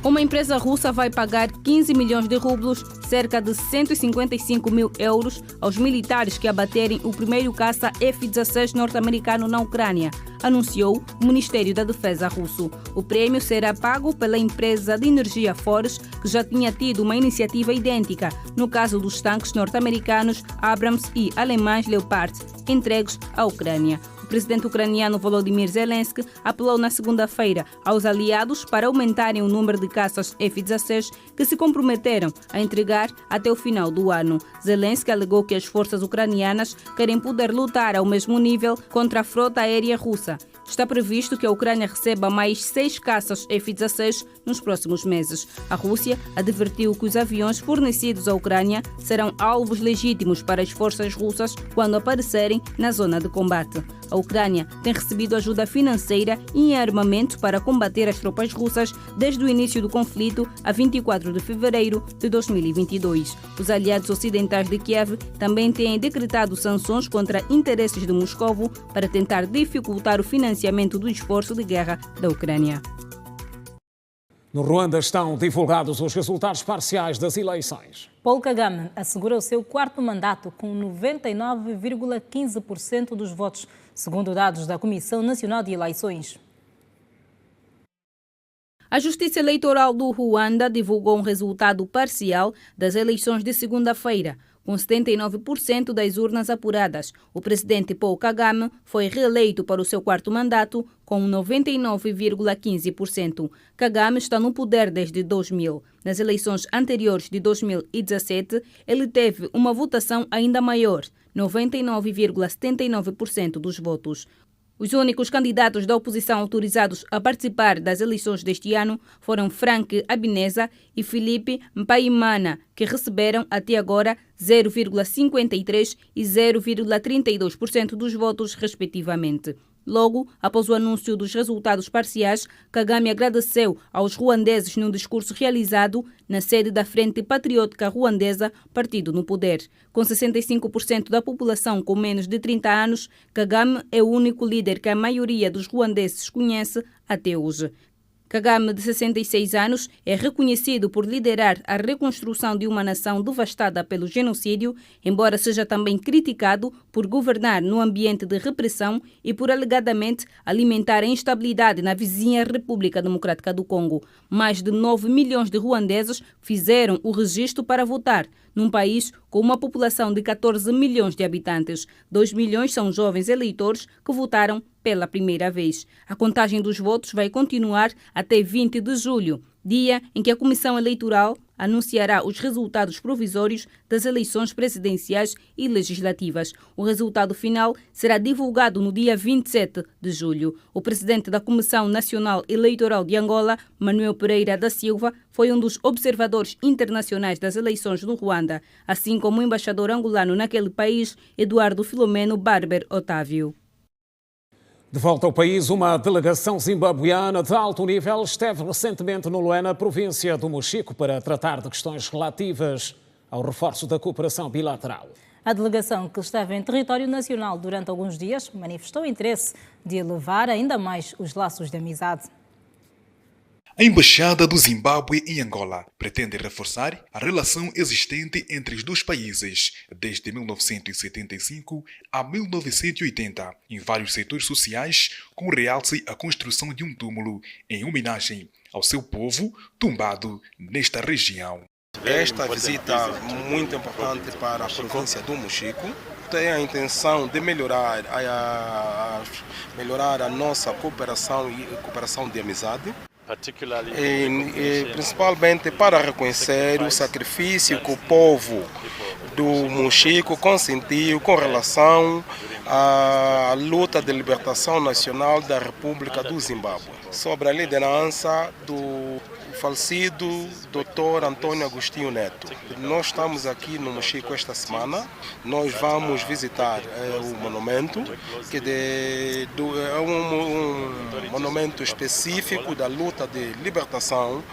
Uma empresa russa vai pagar 15 milhões de rublos, cerca de 155 mil euros, aos militares que abaterem o primeiro caça F-16 norte-americano na Ucrânia, anunciou o Ministério da Defesa russo. O prêmio será pago pela empresa de energia Force, que já tinha tido uma iniciativa idêntica no caso dos tanques norte-americanos Abrams e alemães Leopard, entregues à Ucrânia. O presidente ucraniano Volodymyr Zelensky apelou na segunda-feira aos aliados para aumentarem o número de caças F-16 que se comprometeram a entregar até o final do ano. Zelensky alegou que as forças ucranianas querem poder lutar ao mesmo nível contra a frota aérea russa. Está previsto que a Ucrânia receba mais 6 caças F-16 nos próximos meses. A Rússia advertiu que os aviões fornecidos à Ucrânia serão alvos legítimos para as forças russas quando aparecerem na zona de combate. A Ucrânia tem recebido ajuda financeira e em armamento para combater as tropas russas desde o início do conflito, a 24 de fevereiro de 2022. Os aliados ocidentais de Kiev também têm decretado sanções contra interesses de Moscovo para tentar dificultar o financiamento do esforço de guerra da Ucrânia.
No Ruanda estão divulgados os resultados parciais das eleições.
Paul Kagame assegura o seu 4º mandato com 99,15% dos votos, segundo dados da Comissão Nacional de Eleições.
A Justiça Eleitoral do Ruanda divulgou um resultado parcial das eleições de segunda-feira. Com 79% das urnas apuradas, o presidente Paul Kagame foi reeleito para o seu 4º mandato com 99,15%. Kagame está no poder desde 2000. Nas eleições anteriores de 2017, ele teve uma votação ainda maior, 99,79% dos votos. Os únicos candidatos da oposição autorizados a participar das eleições deste ano foram Frank Habineza e Filipe Mpaimana, que receberam até agora 0,53% e 0,32% dos votos, respectivamente. Logo, após o anúncio dos resultados parciais, Kagame agradeceu aos ruandeses num discurso realizado na sede da Frente Patriótica Ruandesa, partido no poder. Com 65% da população com menos de 30 anos, Kagame é o único líder que a maioria dos ruandeses conhece até hoje. Kagame, de 66 anos, é reconhecido por liderar a reconstrução de uma nação devastada pelo genocídio, embora seja também criticado por governar no ambiente de repressão e por alegadamente alimentar a instabilidade na vizinha República Democrática do Congo. Mais de 9 milhões de ruandeses fizeram o registro para votar, num país com uma população de 14 milhões de habitantes. 2 milhões são jovens eleitores que votaram pela primeira vez. A contagem dos votos vai continuar até 20 de julho, dia em que a Comissão Eleitoral anunciará os resultados provisórios das eleições presidenciais e legislativas. O resultado final será divulgado no dia 27 de julho. O presidente da Comissão Nacional Eleitoral de Angola, Manuel Pereira da Silva, foi um dos observadores internacionais das eleições no Ruanda, assim como o embaixador angolano naquele país, Eduardo Filomeno Barber Otávio.
De volta ao país, uma delegação zimbabuiana de alto nível esteve recentemente no Luena, província do Mochico, para tratar de questões relativas ao reforço da cooperação bilateral.
A delegação, que esteve em território nacional durante alguns dias, manifestou interesse de elevar ainda mais os laços de amizade.
A Embaixada do Zimbábue em Angola pretende reforçar a relação existente entre os dois países desde 1975 a 1980, em vários setores sociais, com realce a construção de um túmulo em homenagem ao seu povo tombado nesta região.
Esta visita muito importante para a província do Mochico tem a intenção de melhorar a nossa cooperação e cooperação de amizade. Principalmente para reconhecer o sacrifício que o povo do Mochico consentiu com relação à luta de libertação nacional da República do Zimbábue, sobre a liderança do falecido Dr. Antônio Agostinho Neto. Nós estamos aqui no Mochico esta semana. Nós vamos visitar o monumento, que é um monumento específico da luta de libertação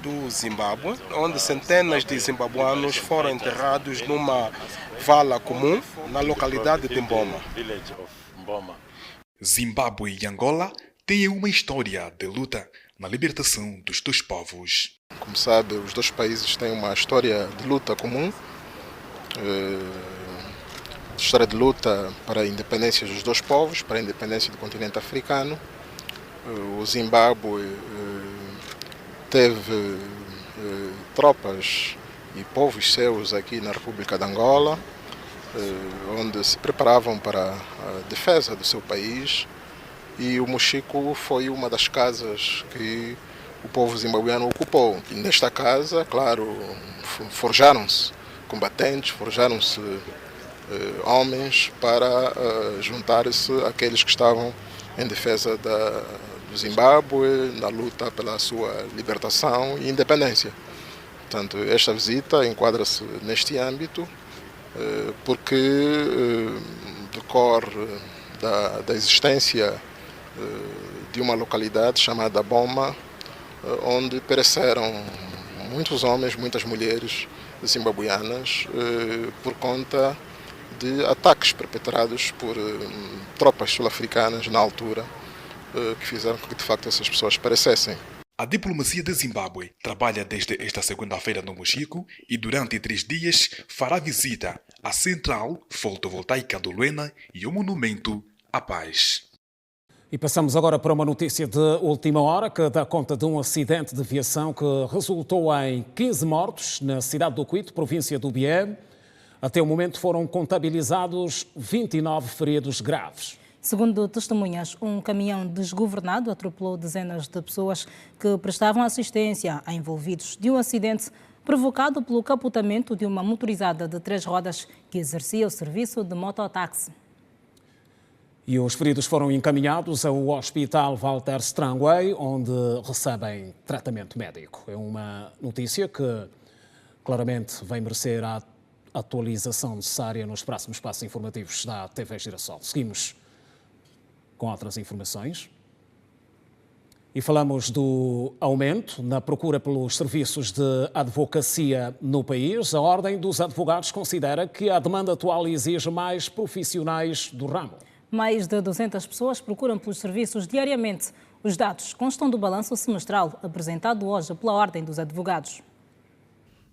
do Zimbábue, onde centenas de zimbabuanos foram enterrados numa vala comum na localidade de Mboma.
Zimbábue e Angola têm uma história de luta na libertação dos dois povos.
Como sabe, os dois países têm uma história de luta comum, história de luta para a independência dos dois povos, para a independência do continente africano. O Zimbábue teve tropas e povos seus aqui na República de Angola, onde se preparavam para a defesa do seu país. E o Mochico foi uma das casas que o povo zimbabuiano ocupou. E nesta casa, claro, forjaram-se combatentes, forjaram-se homens para juntar-se àqueles que estavam em defesa do Zimbábue, na luta pela sua libertação e independência. Portanto, esta visita enquadra-se neste âmbito, porque decorre da existência de uma localidade chamada Mboma, onde pereceram muitos homens, muitas mulheres zimbabuianas por conta de ataques perpetrados por tropas sul-africanas na altura, que fizeram com que de facto essas pessoas perecessem.
A diplomacia de Zimbábue trabalha desde esta segunda-feira no Mochico e durante 3 dias fará visita à central fotovoltaica do Luena e ao monumento à paz.
E passamos agora para uma notícia de última hora que dá conta de um acidente de viação que resultou em 15 mortos na cidade do Cuito, província do Bié. Até o momento foram contabilizados 29 feridos graves.
Segundo testemunhas, um caminhão desgovernado atropelou dezenas de pessoas que prestavam assistência a envolvidos de um acidente provocado pelo capotamento de uma motorizada de 3 rodas que exercia o serviço de mototáxi.
E os feridos foram encaminhados ao Hospital Walter Strangway, onde recebem tratamento médico. É uma notícia que claramente vai merecer a atualização necessária nos próximos passos informativos da TV Girassol. Seguimos com outras informações. E falamos do aumento na procura pelos serviços de advocacia no país. A Ordem dos Advogados considera que a demanda atual exige mais profissionais do ramo.
Mais de 200 pessoas procuram pelos serviços diariamente. Os dados constam do balanço semestral apresentado hoje pela Ordem dos Advogados.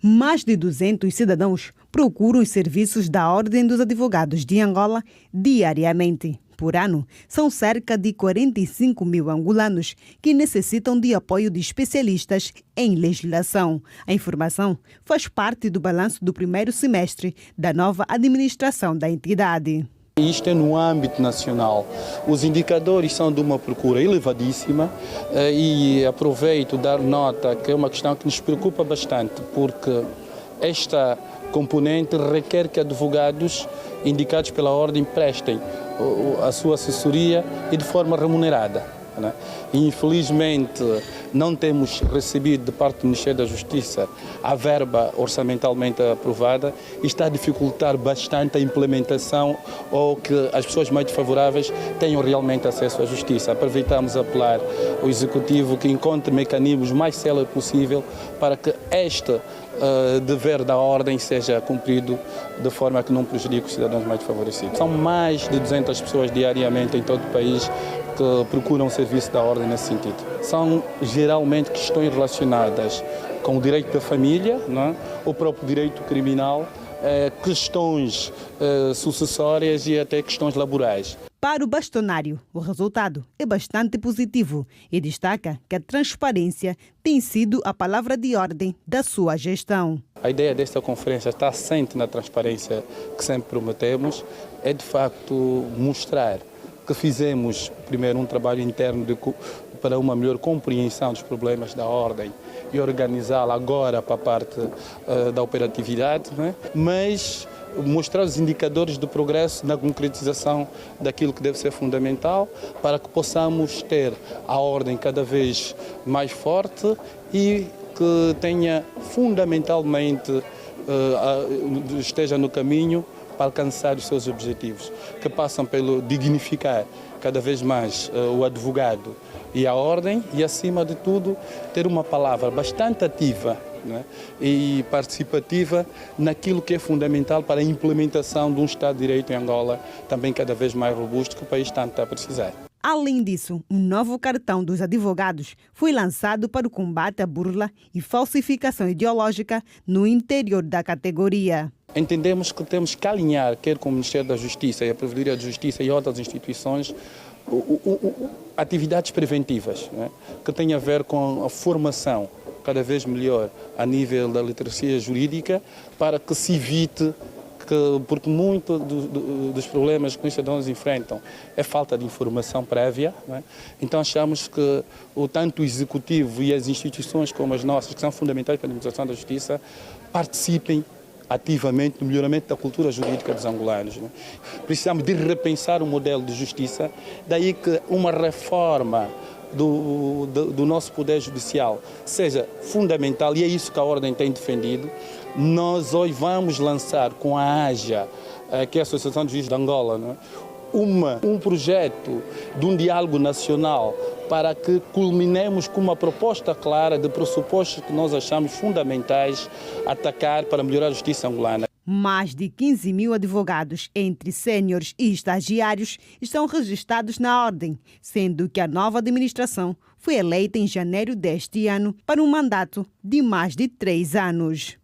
Mais de 200 cidadãos procuram os serviços da Ordem dos Advogados de Angola diariamente. Por ano, são cerca de 45 mil angolanos que necessitam de apoio de especialistas em legislação. A informação faz parte do balanço do primeiro semestre da nova administração da entidade.
Isto é no âmbito nacional. Os indicadores são de uma procura elevadíssima e aproveito dar nota que é uma questão que nos preocupa bastante, porque esta componente requer que advogados indicados pela Ordem prestem a sua assessoria e de forma remunerada. Infelizmente, não temos recebido de parte do Ministério da Justiça a verba orçamentalmente aprovada e está a dificultar bastante a implementação ou que as pessoas mais desfavoráveis tenham realmente acesso à justiça. Aproveitamos a apelar ao Executivo que encontre mecanismos mais céleres possível para que este dever da Ordem seja cumprido de forma que não prejudique os cidadãos mais desfavorecidos. São mais de 200 pessoas diariamente em todo o país que procuram o serviço da Ordem nesse sentido. São geralmente questões relacionadas com o direito da família, não é? O próprio direito criminal, questões sucessórias e até questões laborais.
Para o bastonário, o resultado é bastante positivo e destaca que a transparência tem sido a palavra de ordem da sua gestão.
A ideia desta conferência está assente na transparência que sempre prometemos, é de facto mostrar que fizemos primeiro um trabalho interno para uma melhor compreensão dos problemas da ordem e organizá-la agora para a parte da operatividade, né? Mas mostrar os indicadores de progresso na concretização daquilo que deve ser fundamental para que possamos ter a ordem cada vez mais forte e que tenha fundamentalmente, esteja no caminho para alcançar os seus objetivos, que passam pelo dignificar cada vez mais o advogado e a ordem e, acima de tudo, ter uma palavra bastante ativa, né, e participativa naquilo que é fundamental para a implementação de um Estado de Direito em Angola, também cada vez mais robusto, que o país tanto está a precisar.
Além disso, um novo cartão dos advogados foi lançado para o combate à burla e falsificação ideológica no interior da categoria.
Entendemos que temos que alinhar, quer com o Ministério da Justiça e a Provedoria de Justiça e outras instituições, atividades preventivas, né, que têm a ver com a formação cada vez melhor a nível da literacia jurídica, para que se evite porque muito dos problemas que os cidadãos enfrentam é falta de informação prévia, né? Então achamos que tanto o Executivo e as instituições como as nossas, que são fundamentais para a administração da justiça, participem ativamente no melhoramento da cultura jurídica dos angolanos, né? Precisamos de repensar o modelo de justiça, daí que uma reforma do nosso Poder Judicial seja fundamental, e é isso que a Ordem tem defendido. Nós hoje vamos lançar com a AJA, que é a Associação de Juízes de Angola, né, um projeto de um diálogo nacional para que culminemos com uma proposta clara de pressupostos que nós achamos fundamentais atacar para melhorar a justiça angolana.
Mais de 15 mil advogados, entre sêniores e estagiários, estão registrados na Ordem, sendo que a nova administração foi eleita em janeiro deste ano para um mandato de mais de 3 anos.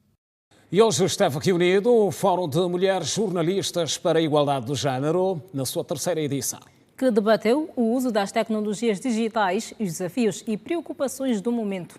E hoje esteve aqui unido o Fórum de Mulheres Jornalistas para a Igualdade do Género, na sua 3ª edição.
Que debateu o uso das tecnologias digitais, os desafios e preocupações do momento.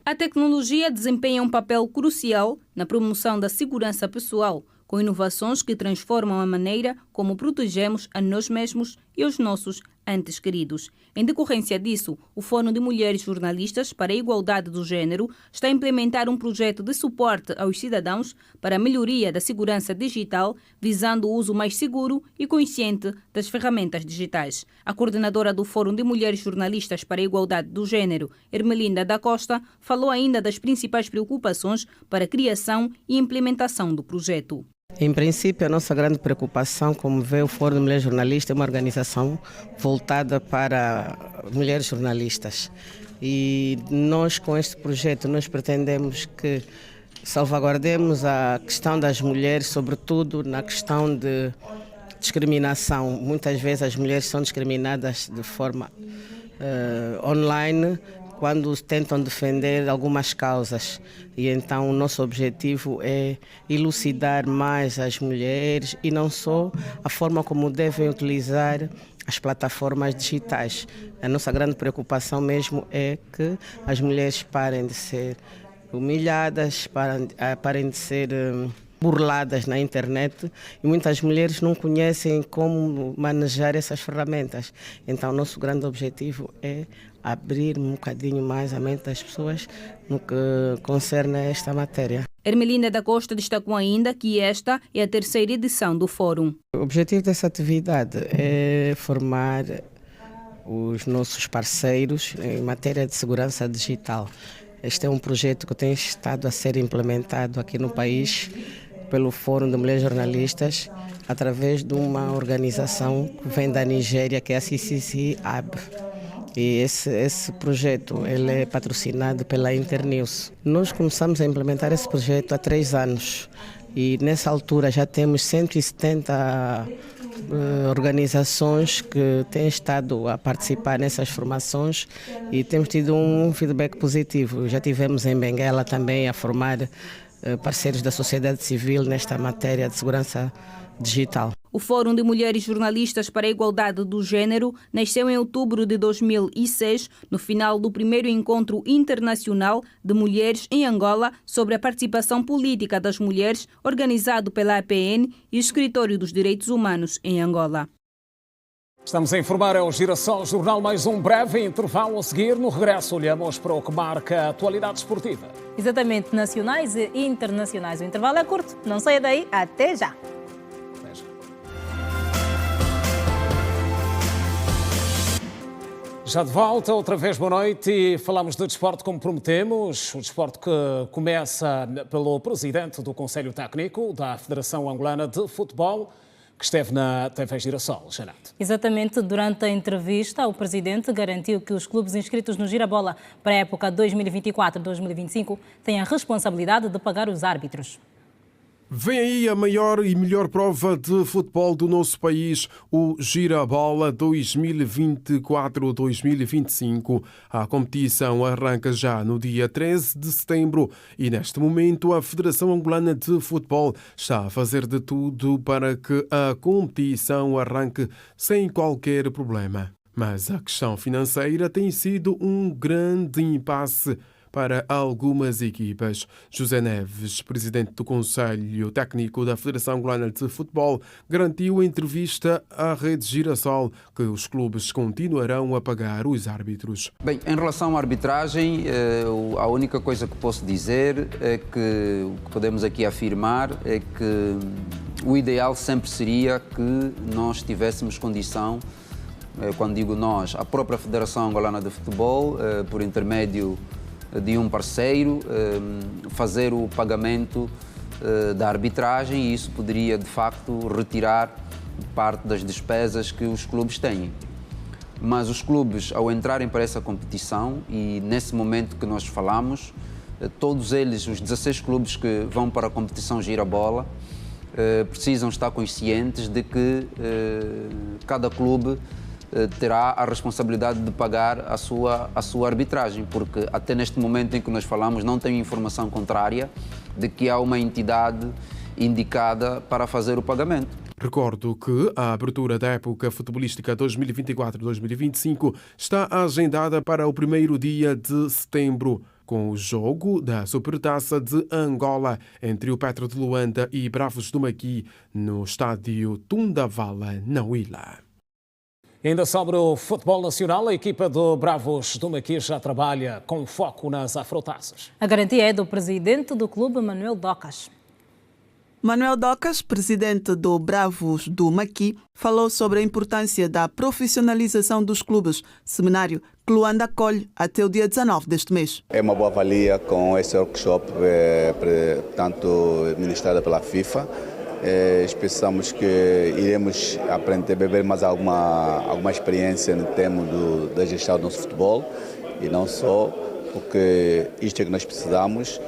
A tecnologia desempenha um papel crucial na promoção da segurança pessoal, com inovações que transformam a maneira como protegemos a nós mesmos e os nossos entes queridos. Em decorrência disso, o Fórum de Mulheres Jornalistas para a Igualdade do Género está a implementar um projeto de suporte aos cidadãos para a melhoria da segurança digital, visando o uso mais seguro e consciente das ferramentas digitais. A coordenadora do Fórum de Mulheres Jornalistas para a Igualdade do Género, Ermelinda da Costa, falou ainda das principais preocupações para a criação e implementação do projeto.
Em princípio, a nossa grande preocupação, como vê, o Fórum de Mulheres Jornalistas é uma organização voltada para mulheres jornalistas. E nós, com este projeto, nós pretendemos que salvaguardemos a questão das mulheres, sobretudo na questão de discriminação. Muitas vezes as mulheres são discriminadas de forma online, quando tentam defender algumas causas. E então o nosso objetivo é elucidar mais as mulheres e não só a forma como devem utilizar as plataformas digitais. A nossa grande preocupação mesmo é que as mulheres parem de ser humilhadas, parem de ser burladas na internet, e muitas mulheres não conhecem como manejar essas ferramentas. Então o nosso grande objetivo é abrir um bocadinho mais a mente das pessoas no que concerne a esta matéria.
Ermelinda da Costa destacou ainda que esta é a 3ª edição do Fórum.
O objetivo dessa atividade é formar os nossos parceiros em matéria de segurança digital. Este é um projeto que tem estado a ser implementado aqui no país pelo Fórum de Mulheres Jornalistas, através de uma organização que vem da Nigéria, que é a CCC Hub. E esse projeto ele é patrocinado pela Internews. Nós começamos a implementar esse projeto há 3 anos e nessa altura já temos 170 organizações que têm estado a participar nessas formações e temos tido um feedback positivo. Já tivemos em Benguela também a formar parceiros da sociedade civil nesta matéria de segurança digital.
O Fórum de Mulheres Jornalistas para a Igualdade do Gênero nasceu em outubro de 2006, no final do primeiro encontro internacional de mulheres em Angola sobre a participação política das mulheres, organizado pela APN e o Escritório dos Direitos Humanos em Angola.
Estamos a informar, é o Girassol Jornal, mais um breve intervalo a seguir. No regresso olhamos para o que marca a atualidade esportiva.
Exatamente, nacionais e internacionais. O intervalo é curto, não saia daí, até já.
Já de volta, outra vez boa noite, e falamos de desporto como prometemos. O desporto que começa pelo presidente do Conselho Técnico da Federação Angolana de Futebol, que esteve na TV Girassol, Janete.
Exatamente, durante a entrevista, o presidente garantiu que os clubes inscritos no Girabola para a época 2024-2025 têm a responsabilidade de pagar os árbitros.
Vem aí a maior e melhor prova de futebol do nosso país, o Girabola 2024-2025. A competição arranca já no dia 13 de setembro e, neste momento, a Federação Angolana de Futebol está a fazer de tudo para que a competição arranque sem qualquer problema. Mas a questão financeira tem sido um grande impasse para algumas equipas. José Neves, presidente do Conselho Técnico da Federação Angolana de Futebol, garantiu em entrevista à Rede Girassol que os clubes continuarão a pagar os árbitros.
Bem, em relação à arbitragem, a única coisa que posso dizer é que o que podemos aqui afirmar é que o ideal sempre seria que nós tivéssemos condição, quando digo nós, a própria Federação Angolana de Futebol, por intermédio de um parceiro, fazer o pagamento da arbitragem, e isso poderia, de facto, retirar parte das despesas que os clubes têm. Mas os clubes, ao entrarem para essa competição, e nesse momento que nós falamos, todos eles, os 16 clubes que vão para a competição Girabola, precisam estar conscientes de que cada clube terá a responsabilidade de pagar a sua arbitragem, porque até neste momento em que nós falamos não tenho informação contrária de que há uma entidade indicada para fazer o pagamento.
Recordo que a abertura da época futebolística 2024-2025 está agendada para o primeiro dia de setembro, com o jogo da Supertaça de Angola entre o Petro de Luanda e Bravos do Maqui no estádio Tundavala, na Huila.
Ainda sobre o futebol nacional, a equipa do Bravos do Maqui já trabalha com foco nas afrotaças.
A garantia é do presidente do clube, Manuel Docas.
Manuel Docas, presidente do Bravos do Maqui, falou sobre a importância da profissionalização dos clubes, seminário que Luanda acolhe até o dia 19 deste mês.
É uma boa valia com esse workshop, tanto ministrado pela FIFA. Pensamos que iremos aprender a beber mais alguma experiência no tema da gestão do nosso futebol, e não só, porque isto é que nós precisamos.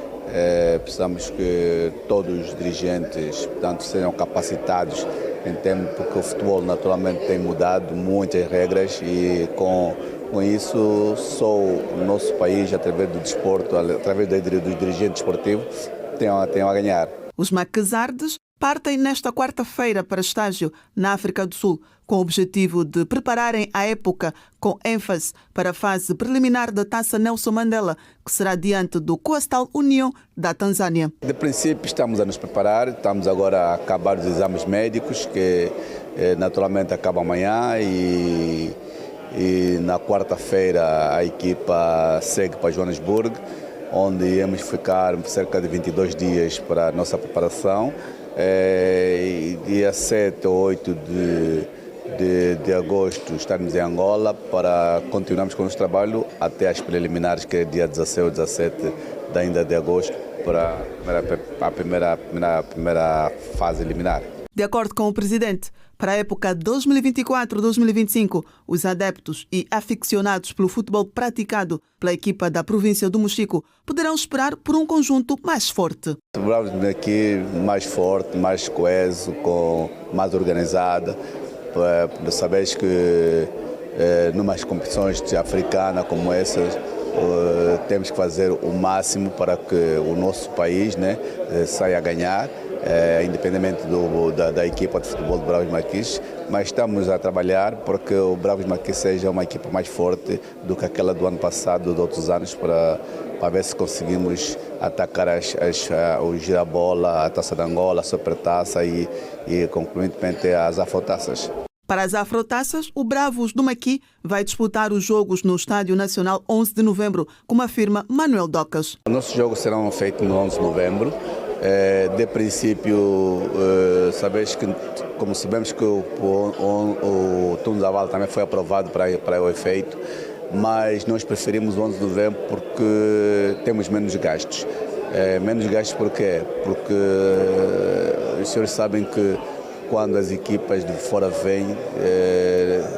Precisamos que todos os dirigentes, portanto, sejam capacitados em termos, porque o futebol naturalmente tem mudado muitas regras, e com isso só o nosso país, através do desporto, através dos dirigentes esportivos, tem a ganhar.
Os maquesardes partem nesta quarta-feira para estágio na África do Sul, com o objetivo de prepararem a época com ênfase para a fase preliminar da Taça Nelson Mandela, que será diante do Coastal Union da Tanzânia.
De princípio estamos a nos preparar, estamos agora a acabar os exames médicos, que naturalmente acabam amanhã, e na quarta-feira a equipa segue para Joanesburgo, onde iremos ficar cerca de 22 dias para a nossa preparação. Dia 7 ou 8 de agosto estarmos em Angola para continuarmos com o nosso trabalho até as preliminares, que é dia 16 ou 17 ainda de agosto, para a primeira fase eliminar.
De acordo com o presidente, para a época 2024-2025, os adeptos e aficionados pelo futebol praticado pela equipa da província do Mochico poderão esperar por um conjunto mais forte.
O Bravos aqui mais forte, mais coeso, mais organizado. Sabes que numas competições africanas como essas, temos que fazer o máximo para que o nosso país, né, saia a ganhar, independente da equipa de futebol do Bravos Maquis, mas estamos a trabalhar para que o Bravos Maquis seja uma equipa mais forte do que aquela do ano passado, de outros anos, para ver se conseguimos atacar o Girabola, a Taça de Angola, a Supertaça e concluentemente as Afrotaças.
Para as Afrotaças, o Bravos do Maqui vai disputar os jogos no Estádio Nacional 11 de novembro, como afirma Manuel Docas.
Os nossos jogos serão feitos no 11 de novembro. De princípio, como sabemos que o Turno da Vala também foi aprovado para o efeito, mas nós preferimos o 11 de novembro porque temos menos gastos. Menos gastos por quê? Porque os senhores sabem que quando as equipas de fora vêm,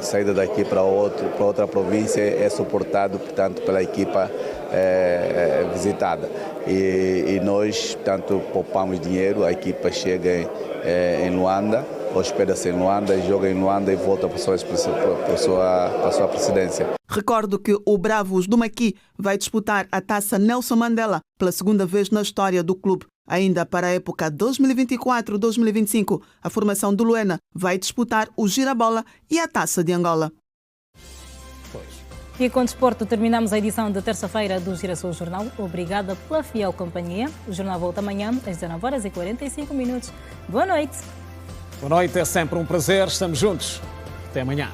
saída daqui para outra província é suportado, portanto, pela equipa visitada. E nós, portanto, poupamos dinheiro, a equipa chega em Luanda, hospeda-se em Luanda, joga em Luanda e volta para a sua presidência.
Recordo que o Bravos do Maqui vai disputar a Taça Nelson Mandela pela segunda vez na história do clube. Ainda para a época 2024-2025, a formação do Luena vai disputar o Girabola e a Taça de Angola.
E com o desporto terminamos a edição de terça-feira do Girassol Jornal. Obrigada pela fiel companhia. O jornal volta amanhã às 19h45. Boa noite.
Boa noite, é sempre um prazer. Estamos juntos. Até amanhã.